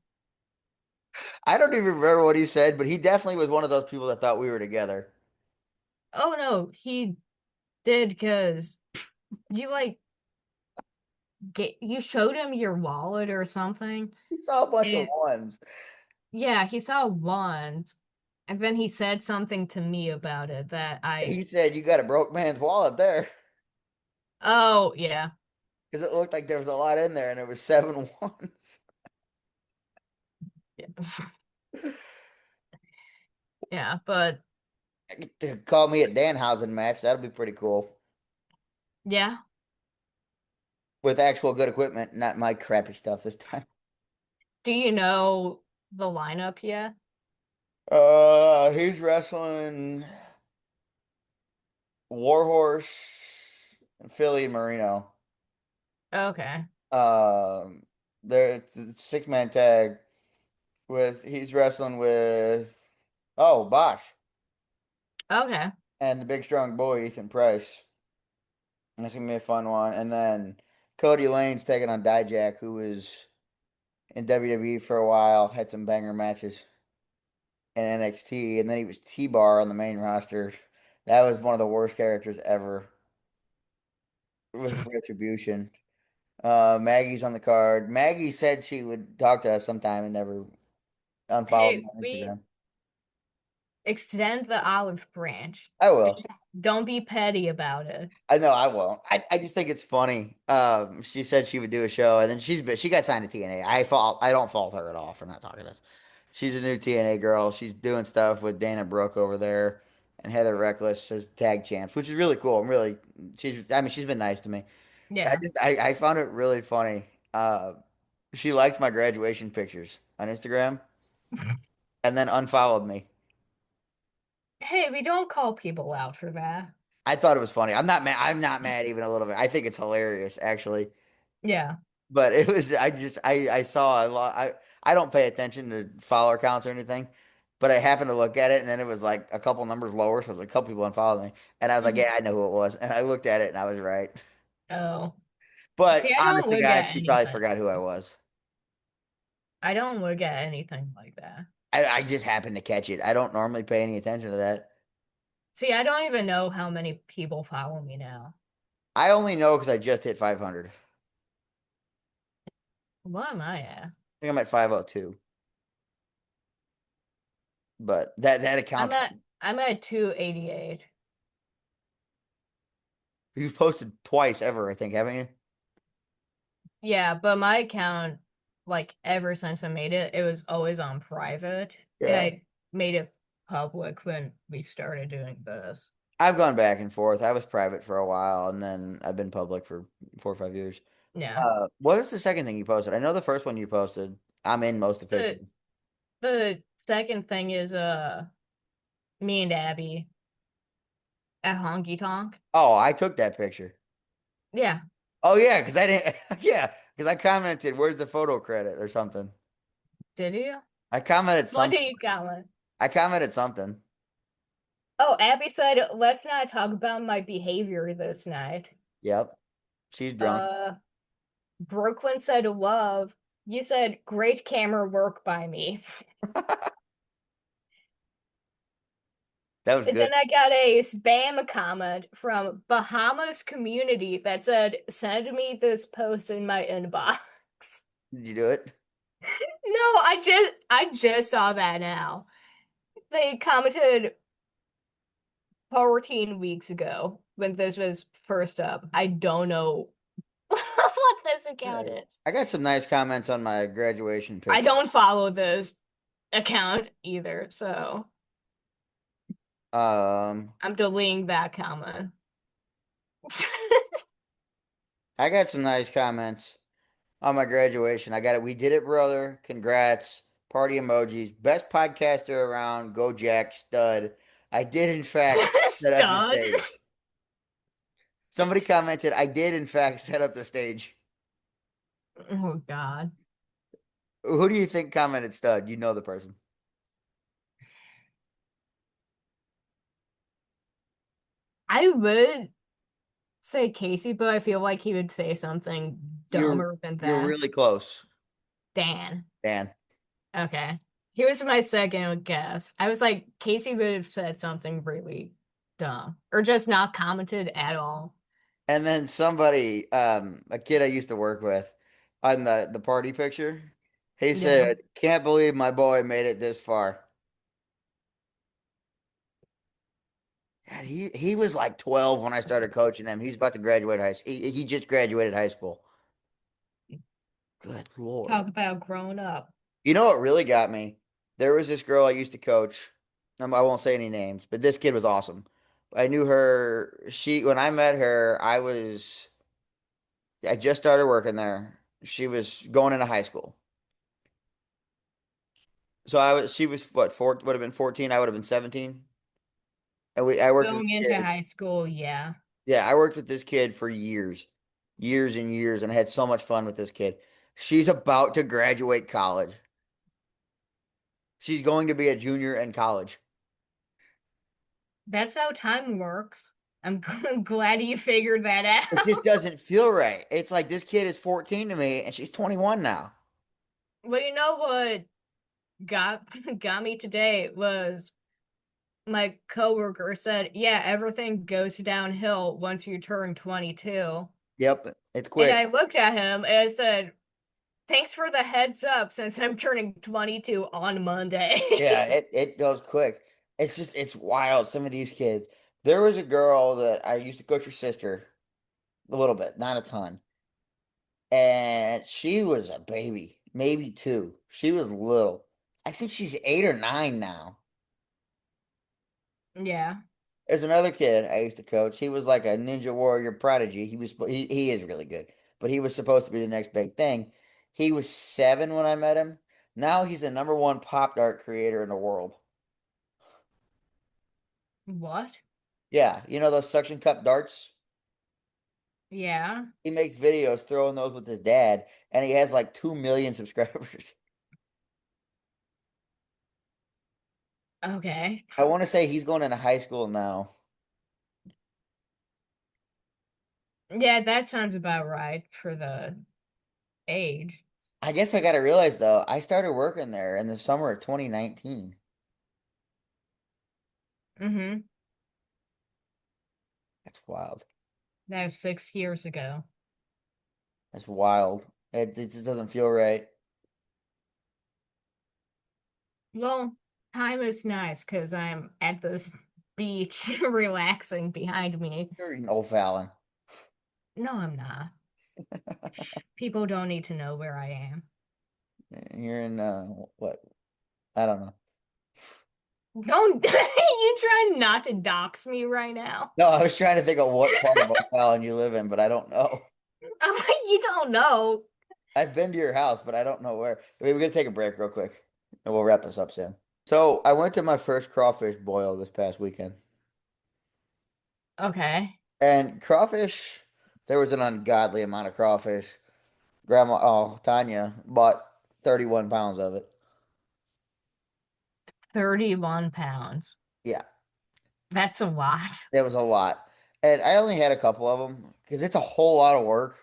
[SPEAKER 1] I don't even remember what he said, but he definitely was one of those people that thought we were together.
[SPEAKER 2] Oh no, he did because you like you showed him your wallet or something.
[SPEAKER 1] He saw a bunch of
[SPEAKER 2] And
[SPEAKER 1] ones.
[SPEAKER 2] yeah, he saw one and then he said something to me about it that I
[SPEAKER 1] He said, "You got a broke man's wallet there,"
[SPEAKER 2] oh yeah.
[SPEAKER 1] because it looked like there was a lot in there, and it was 7 ones.
[SPEAKER 2] Yeah, yeah, but
[SPEAKER 1] To call me at Danhausen match, that'll be pretty cool
[SPEAKER 2] yeah.
[SPEAKER 1] with actual good equipment, not my crappy stuff this time.
[SPEAKER 2] Do you know the lineup yet?
[SPEAKER 1] He's wrestling Warhorse, Philly, and Marino.
[SPEAKER 2] Okay.
[SPEAKER 1] Um, it's a 6-man tag with he's wrestling with Bosch
[SPEAKER 2] Okay.
[SPEAKER 1] and the big strong boy Ethan Price. That's gonna be a fun one. And then Cody Lane's taking on Dijak, who was in WWE for a while, had some banger matches in NXT, and then he was T-Bar on the main roster. That was one of the worst characters ever with Retribution. Maggie's on the card. Maggie said she would talk to us sometime and never unfollowed me
[SPEAKER 2] Hey,
[SPEAKER 1] on
[SPEAKER 2] we
[SPEAKER 1] Instagram.
[SPEAKER 2] extend the olive branch.
[SPEAKER 1] I will.
[SPEAKER 2] Don't be petty about it.
[SPEAKER 1] I know I won't. I just think it's funny. She said she would do a show, and then she got signed to TNA. I don't fault her at all for not talking to us. She's a new TNA girl. She's doing stuff with Dana Brooke over there and Heather Reckless as tag champs, which is really cool. I'm really she's been nice to me.
[SPEAKER 2] Yeah.
[SPEAKER 1] I found it really funny. She liked my graduation pictures on Instagram and then unfollowed me.
[SPEAKER 2] Hey, we don't call people out for that.
[SPEAKER 1] I thought it was funny. I'm not mad. I'm not mad even a little bit. I think it's hilarious, actually.
[SPEAKER 2] Yeah.
[SPEAKER 1] But it was I saw a lot. I don't pay attention to follower counts or anything, but I happened to look at it and then it was like a couple numbers lower, so it was like a couple people unfollowed me, and I was like,
[SPEAKER 2] Mhm.
[SPEAKER 1] yeah, I know who it was, and I looked at it and I was right.
[SPEAKER 2] Oh. See,
[SPEAKER 1] But
[SPEAKER 2] I don't
[SPEAKER 1] honest to
[SPEAKER 2] look
[SPEAKER 1] God,
[SPEAKER 2] at
[SPEAKER 1] she probably
[SPEAKER 2] anything.
[SPEAKER 1] forgot who I was.
[SPEAKER 2] I don't look at anything like that.
[SPEAKER 1] I just happened to catch it. I don't normally pay any attention to that.
[SPEAKER 2] See, I don't even know how many people follow me now.
[SPEAKER 1] I only know because I just hit 500. I
[SPEAKER 2] What am I at?
[SPEAKER 1] think I'm at 502, but that
[SPEAKER 2] I'm
[SPEAKER 1] accounts.
[SPEAKER 2] at I'm at 288.
[SPEAKER 1] You've posted twice ever, I think, haven't you?
[SPEAKER 2] Yeah, but my account, like ever since I made it, it was always on private, and
[SPEAKER 1] Yeah.
[SPEAKER 2] I made it public when we started doing this.
[SPEAKER 1] I've gone back and forth. I was private for a while, and then I've been public for 4 or 5 years.
[SPEAKER 2] Yeah.
[SPEAKER 1] What was the second thing you posted? I know the first one you posted. I'm in most of the
[SPEAKER 2] The
[SPEAKER 1] pictures.
[SPEAKER 2] the second thing is me and Abby at Honky Tonk.
[SPEAKER 1] Oh, I took that picture.
[SPEAKER 2] Yeah.
[SPEAKER 1] Oh yeah, because I didn't. Yeah, because I commented, "Where's the photo credit?" or something.
[SPEAKER 2] Did you?
[SPEAKER 1] I commented
[SPEAKER 2] What
[SPEAKER 1] something.
[SPEAKER 2] did you comment?
[SPEAKER 1] I commented something.
[SPEAKER 2] Oh, Abby said, let's not talk about my behavior this night.
[SPEAKER 1] Yep, she's drunk.
[SPEAKER 2] Uh, Brooklyn said love. You said great camera work by me.
[SPEAKER 1] That was
[SPEAKER 2] And
[SPEAKER 1] good.
[SPEAKER 2] then I got a spam comment from Bahamas community that said, send me this post in my inbox.
[SPEAKER 1] Did you do it?
[SPEAKER 2] No, I just saw that now. They commented 14 weeks ago when this was first up. I don't know what this account
[SPEAKER 1] Right.
[SPEAKER 2] is.
[SPEAKER 1] I got some nice comments on my graduation
[SPEAKER 2] I
[SPEAKER 1] picture.
[SPEAKER 2] don't follow this account either, so
[SPEAKER 1] Um,
[SPEAKER 2] I'm deleting that comment.
[SPEAKER 1] I got some nice comments on my graduation. I got it. We did it, brother. Congrats. Party emojis. Best podcaster around. Go Jack. Stud. I did, in fact, set up your
[SPEAKER 2] Stud.
[SPEAKER 1] stage. Somebody commented, I did, in fact, set up the stage.
[SPEAKER 2] Oh God.
[SPEAKER 1] Who do you think commented stud? You know the person.
[SPEAKER 2] I would say Casey, but I feel like he would say something
[SPEAKER 1] You're
[SPEAKER 2] dumber than
[SPEAKER 1] you're
[SPEAKER 2] that.
[SPEAKER 1] really close,
[SPEAKER 2] Dan.
[SPEAKER 1] Dan.
[SPEAKER 2] Okay. He was my second guess. I was like, Casey would have said something really dumb or just not commented at all.
[SPEAKER 1] And then somebody, a kid I used to work with on the party picture, he
[SPEAKER 2] Yeah.
[SPEAKER 1] said, "Can't believe my boy made it this far." God, he was like 12 when I started coaching him. He's about to graduate high school. He just graduated high school. Good Lord.
[SPEAKER 2] Talk about growing up.
[SPEAKER 1] You know what really got me? There was this girl I used to coach. I won't say any names, but this kid was awesome. I knew her. When I met her, I just started working there. She was going into high school. She was what, would have been 14. I would have been 17. And I worked with
[SPEAKER 2] Going
[SPEAKER 1] this
[SPEAKER 2] into
[SPEAKER 1] kid.
[SPEAKER 2] high school, yeah.
[SPEAKER 1] Yeah, I worked with this kid for years, years and years, and I had so much fun with this kid. She's about to graduate college. She's going to be a junior in college.
[SPEAKER 2] That's how time works. I'm glad you figured that
[SPEAKER 1] It
[SPEAKER 2] out.
[SPEAKER 1] just doesn't feel right. It's like this kid is 14 to me and she's 21 now.
[SPEAKER 2] Well, you know what got got me today was my coworker said, "Yeah, everything goes downhill once you turn 22."
[SPEAKER 1] Yep, it's
[SPEAKER 2] And
[SPEAKER 1] quick.
[SPEAKER 2] I looked at him and I said, "Thanks for the heads up since I'm turning 22 on Monday."
[SPEAKER 1] Yeah, it goes quick. It's wild. Some of these kids. There was a girl that I used to coach her sister a little bit, not a ton. And she was a baby, maybe two. She was little. I think she's 8 or 9 now.
[SPEAKER 2] Yeah.
[SPEAKER 1] There's another kid I used to coach. He was like a Ninja Warrior prodigy. He is really good, but he was supposed to be the next big thing. He was 7 when I met him. Now he's the number one pop dart creator in the world.
[SPEAKER 2] What?
[SPEAKER 1] Yeah, you know those suction cup darts?
[SPEAKER 2] Yeah.
[SPEAKER 1] He makes videos throwing those with his dad, and he has like 2 million subscribers.
[SPEAKER 2] Okay.
[SPEAKER 1] I want to say he's going into high school now.
[SPEAKER 2] Yeah, that sounds about right for the age.
[SPEAKER 1] I guess I got to realize though, I started working there in the summer of 2019.
[SPEAKER 2] Mm-hmm.
[SPEAKER 1] That's wild.
[SPEAKER 2] That was 6 years ago.
[SPEAKER 1] That's wild. It just doesn't feel right.
[SPEAKER 2] Well, time is nice because I'm at this beach relaxing behind me.
[SPEAKER 1] You're an old Fallon.
[SPEAKER 2] No, I'm not. People don't need to know where I am.
[SPEAKER 1] You're in what? I don't know.
[SPEAKER 2] Don't you try not to dox me right now.
[SPEAKER 1] No, I was trying to think of what part of Old Fallon you live in, but I don't know.
[SPEAKER 2] I'm like, you don't know.
[SPEAKER 1] I've been to your house, but I don't know where. We're gonna take a break real quick, and we'll wrap this up soon. So I went to my first crawfish boil this past weekend,
[SPEAKER 2] Okay.
[SPEAKER 1] and crawfish. There was an ungodly amount of crawfish. Grandma, oh, Tanya bought 31 pounds of it.
[SPEAKER 2] 31 pounds.
[SPEAKER 1] Yeah,
[SPEAKER 2] That's a lot.
[SPEAKER 1] it was a lot, and I only had a couple of them because it's a whole lot of work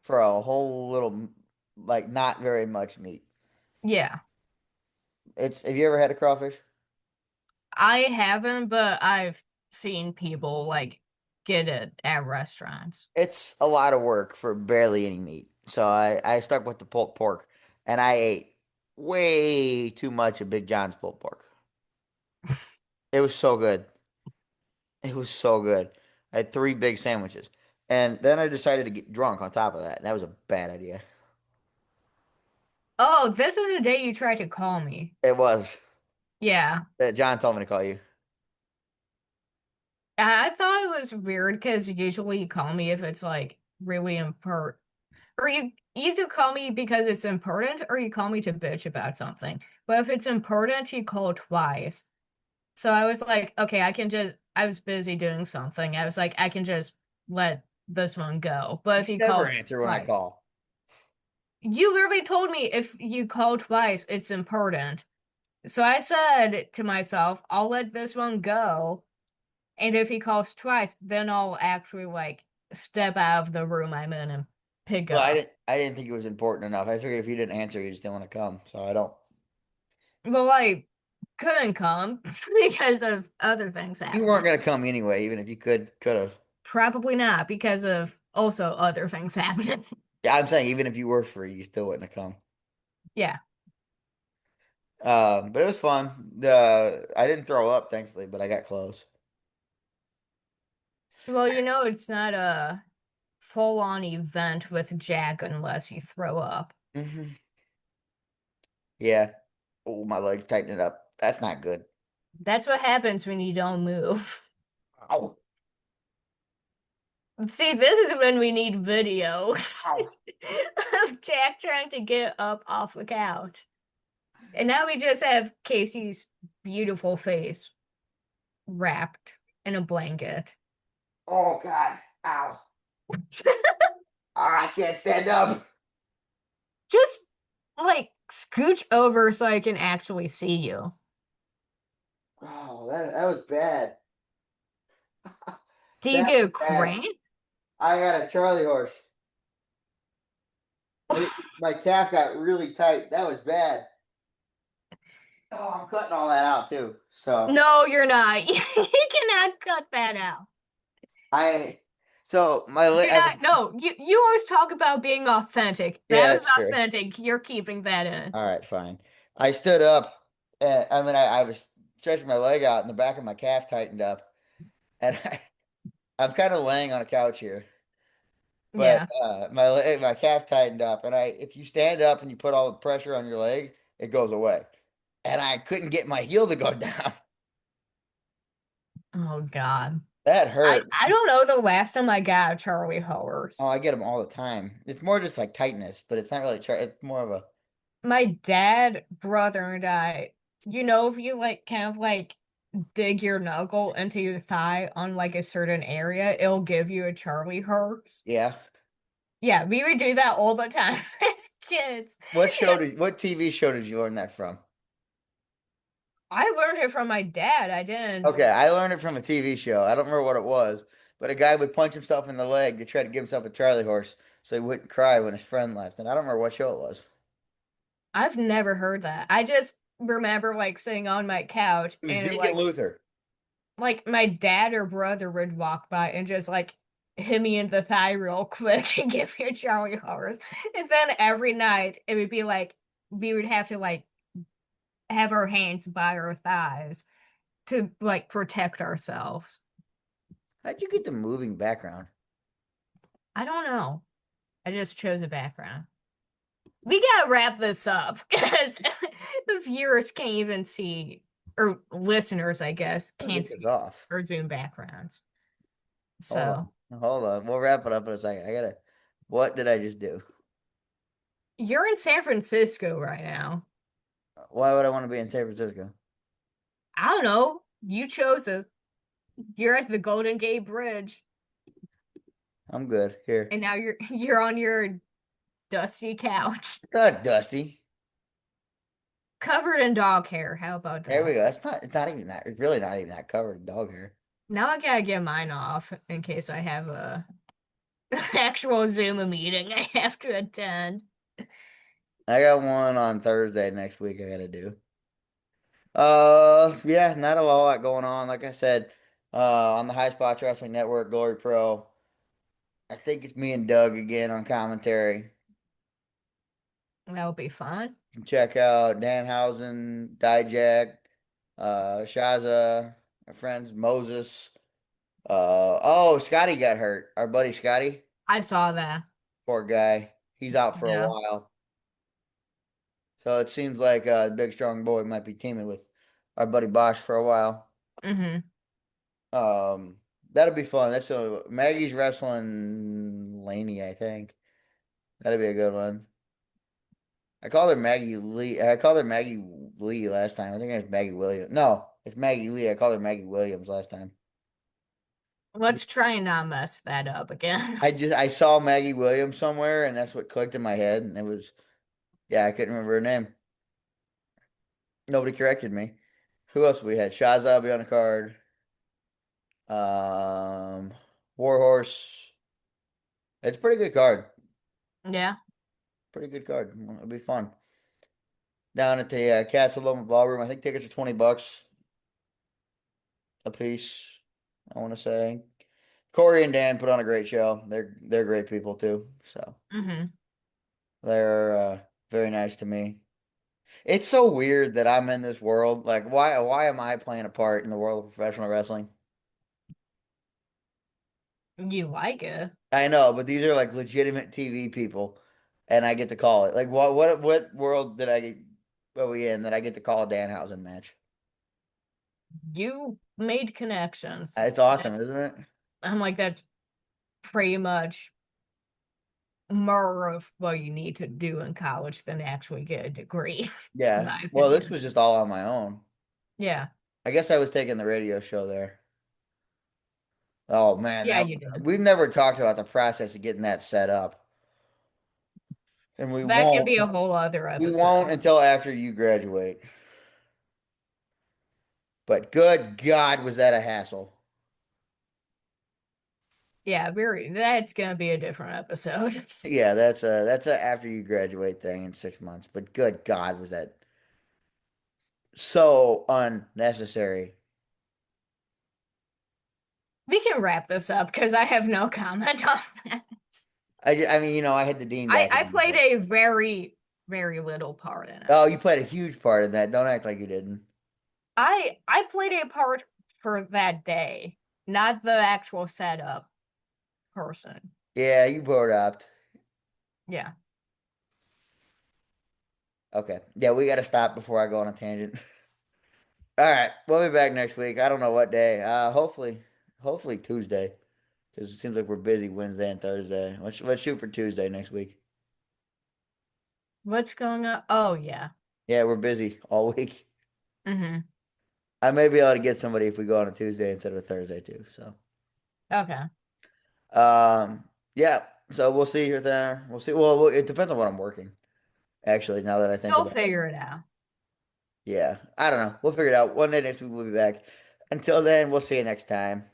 [SPEAKER 1] for a whole little, like not very much meat.
[SPEAKER 2] Yeah.
[SPEAKER 1] It's. Have you ever had a crawfish?
[SPEAKER 2] I haven't, but I've seen people like get it at restaurants.
[SPEAKER 1] It's a lot of work for barely any meat. So I stuck with the pulled pork and I ate way too much of Big John's pulled pork. It was so good. It was so good. I had three big sandwiches. And then I decided to get drunk on top of that. And that was a bad idea.
[SPEAKER 2] Oh, this is the day you tried to call me.
[SPEAKER 1] It was.
[SPEAKER 2] Yeah.
[SPEAKER 1] John told me to call you.
[SPEAKER 2] I thought it was weird because usually you call me if it's like really important. Or you either call me because it's important or you call me to bitch about something. But if it's important, you call twice. So I was like, okay, I was busy doing something. I was like, I can just let this one go. But if
[SPEAKER 1] You
[SPEAKER 2] he
[SPEAKER 1] never
[SPEAKER 2] calls
[SPEAKER 1] answer when I
[SPEAKER 2] twice,
[SPEAKER 1] call.
[SPEAKER 2] you literally told me if you call twice, it's important. So I said to myself, I'll let this one go. And if he calls twice, then I'll actually like step out of the room I'm in and pick
[SPEAKER 1] Well,
[SPEAKER 2] up.
[SPEAKER 1] I didn't think it was important enough. I figured if you didn't answer, you just didn't want to come. So I don't.
[SPEAKER 2] Well, I couldn't come because of other things
[SPEAKER 1] You weren't
[SPEAKER 2] happening.
[SPEAKER 1] gonna come anyway, even if you could have.
[SPEAKER 2] Probably not because of also other things happening.
[SPEAKER 1] Yeah, I'm saying even if you were free, you still wouldn't have come.
[SPEAKER 2] Yeah.
[SPEAKER 1] But it was fun. I didn't throw up, thankfully, but I got close.
[SPEAKER 2] Well, it's not a full-on event with Jack unless you throw up.
[SPEAKER 1] Hmm. Yeah. Oh, my legs tightening up. That's not good.
[SPEAKER 2] That's what happens when you don't move.
[SPEAKER 1] Ow.
[SPEAKER 2] See, this is when we need videos
[SPEAKER 1] Ow.
[SPEAKER 2] of Jack trying to get up off the couch. And now we just have Casey's beautiful face wrapped in a blanket.
[SPEAKER 1] Oh God. Ow. Oh, I can't stand up.
[SPEAKER 2] Just like scooch over so I can actually see you.
[SPEAKER 1] Oh, that was bad.
[SPEAKER 2] Do you
[SPEAKER 1] That
[SPEAKER 2] get
[SPEAKER 1] was
[SPEAKER 2] a
[SPEAKER 1] bad.
[SPEAKER 2] cramp?
[SPEAKER 1] I got a Charlie horse. My calf got really tight. That was bad. Oh, I'm cutting all that out too. So
[SPEAKER 2] No, you're not. You cannot cut that out.
[SPEAKER 1] I, so my leg.
[SPEAKER 2] You're not. No, you always talk about being authentic.
[SPEAKER 1] Yeah,
[SPEAKER 2] That was
[SPEAKER 1] that's true.
[SPEAKER 2] authentic. You're keeping that in.
[SPEAKER 1] All right, fine. I stood up. And, I mean, I was stretching my leg out, and the back of my calf tightened up, and I'm kind of laying on a couch here, but
[SPEAKER 2] Yeah.
[SPEAKER 1] my calf tightened up, and if you stand up and you put all the pressure on your leg, it goes away, and I couldn't get my heel to go down.
[SPEAKER 2] Oh God.
[SPEAKER 1] That
[SPEAKER 2] I
[SPEAKER 1] hurt.
[SPEAKER 2] I don't know the last time I got a Charlie
[SPEAKER 1] Oh,
[SPEAKER 2] horse.
[SPEAKER 1] I get them all the time. It's more just like tightness, but it's not really. It's more of a.
[SPEAKER 2] My dad, brother, and I, if you like kind of like dig your knuckle into your thigh on like a certain area, it'll give you a Charlie horse.
[SPEAKER 1] Yeah.
[SPEAKER 2] Yeah, we would do that all the time as kids.
[SPEAKER 1] What TV show did you learn that from?
[SPEAKER 2] I learned it from my dad. I didn't.
[SPEAKER 1] Okay, I learned it from a TV show. I don't remember what it was, but a guy would punch himself in the leg to try to give himself a Charlie horse so he wouldn't cry when his friend left. And I don't remember what show it was.
[SPEAKER 2] I've never heard that. I just remember like sitting on my couch
[SPEAKER 1] It was
[SPEAKER 2] and
[SPEAKER 1] Zeke and Luther.
[SPEAKER 2] like my dad or brother would walk by and just like hit me in the thigh real quick and give me a Charlie horse. And then every night it would be like we would have to like have our hands by our thighs to like protect ourselves.
[SPEAKER 1] How'd you get the moving background?
[SPEAKER 2] I don't know. I just chose a background. We gotta wrap this up because the viewers can't even see, or listeners, I guess,
[SPEAKER 1] I'll
[SPEAKER 2] can't
[SPEAKER 1] get this
[SPEAKER 2] see
[SPEAKER 1] off.
[SPEAKER 2] our Zoom backgrounds.
[SPEAKER 1] Hold
[SPEAKER 2] So,
[SPEAKER 1] on. Hold on. We'll wrap it up in a second. I gotta. What did I just do?
[SPEAKER 2] You're in San Francisco right now.
[SPEAKER 1] Why would I want to be in San Francisco?
[SPEAKER 2] I don't know. You chose it. You're at the Golden Gate Bridge,
[SPEAKER 1] I'm good here.
[SPEAKER 2] and now you're on your dusty couch,
[SPEAKER 1] God, Dusty.
[SPEAKER 2] covered in dog hair. How about
[SPEAKER 1] There we
[SPEAKER 2] that?
[SPEAKER 1] go. It's not. It's not even that. It's really not even that covered in dog hair.
[SPEAKER 2] Now I gotta get mine off in case I have a actual Zoom meeting I have to attend.
[SPEAKER 1] I got one on Thursday next week. I gotta do. Yeah, not a lot going on. Like I said, on the High Spots Wrestling Network, Glory Pro. I think it's me and Doug again on commentary.
[SPEAKER 2] That'll be fun.
[SPEAKER 1] Check out Danhausen, Dijak, Shaza, my friends Moses. Oh, Scotty got hurt. Our buddy Scotty,
[SPEAKER 2] I saw that.
[SPEAKER 1] poor guy. He's out for a
[SPEAKER 2] Yeah.
[SPEAKER 1] while. So it seems like the big strong boy might be teaming with our buddy Bosch for a while.
[SPEAKER 2] Hmm.
[SPEAKER 1] That'll be fun. That's Maggie's wrestling Laney, I think. That'll be a good one. I called her Maggie Lee. I called her Maggie Lee last time. I think it's Maggie Williams. No, it's Maggie Lee. I called her Maggie Williams last time.
[SPEAKER 2] Let's try and not mess that up again.
[SPEAKER 1] I saw Maggie Williams somewhere, and that's what clicked in my head, and it was yeah, I couldn't remember her name. Nobody corrected me. Who else we had? Shazza will be on the card. Um, Warhorse. It's a pretty good card.
[SPEAKER 2] Yeah.
[SPEAKER 1] Pretty good card. It'll be fun. Down at the Castle Loma Ballroom. I think tickets are $20 a piece. I want to say. Corey and Dan put on a great show. They're great people too. So
[SPEAKER 2] Hmm.
[SPEAKER 1] they're very nice to me. It's so weird that I'm in this world. Like, why am I playing a part in the world of professional wrestling?
[SPEAKER 2] You like it.
[SPEAKER 1] I know, but these are like legitimate TV people, and I get to call it. Like, what world did I get? Are we in that I get to call a Danhausen match?
[SPEAKER 2] You made connections.
[SPEAKER 1] It's awesome, isn't it?
[SPEAKER 2] I'm like, that's pretty much more of what you need to do in college than actually get a degree, in
[SPEAKER 1] Yeah.
[SPEAKER 2] my
[SPEAKER 1] Well, this
[SPEAKER 2] opinion.
[SPEAKER 1] was just all on my own.
[SPEAKER 2] Yeah.
[SPEAKER 1] I guess I was taking the radio show there. Oh man,
[SPEAKER 2] Yeah,
[SPEAKER 1] that
[SPEAKER 2] you did.
[SPEAKER 1] we've never talked about the process of getting that set up, and we
[SPEAKER 2] That can
[SPEAKER 1] won't.
[SPEAKER 2] be a whole other
[SPEAKER 1] We won't
[SPEAKER 2] episode.
[SPEAKER 1] until after you graduate. But good God, was that a hassle?
[SPEAKER 2] Yeah, very. That's gonna be a different episode.
[SPEAKER 1] Yeah, that's a after you graduate thing in 6 months. But good God, was that so unnecessary?
[SPEAKER 2] We can wrap this up because I have no comment on that.
[SPEAKER 1] I mean, I had the dean back
[SPEAKER 2] I
[SPEAKER 1] in.
[SPEAKER 2] played a very, very little part in it.
[SPEAKER 1] Oh, you played a huge part in that. Don't act like you didn't.
[SPEAKER 2] I played a part for that day, not the actual setup person.
[SPEAKER 1] Yeah, you brought up.
[SPEAKER 2] Yeah.
[SPEAKER 1] Okay. Yeah, we got to stop before I go on a tangent. All right, we'll be back next week. I don't know what day. Hopefully Tuesday, because it seems like we're busy Wednesday and Thursday. Let's shoot for Tuesday next week.
[SPEAKER 2] What's going on? Oh yeah.
[SPEAKER 1] Yeah, we're busy all week.
[SPEAKER 2] Mm-hmm.
[SPEAKER 1] I may be able to get somebody if we go on a Tuesday instead of a Thursday too. So,
[SPEAKER 2] Okay.
[SPEAKER 1] yeah. So we'll see here there. We'll see. Well, it depends on what I'm working. Actually, now that I think
[SPEAKER 2] You'll
[SPEAKER 1] about it,
[SPEAKER 2] figure it out.
[SPEAKER 1] yeah, I don't know. We'll figure it out. One day next week we'll be back. Until then, we'll see you next time.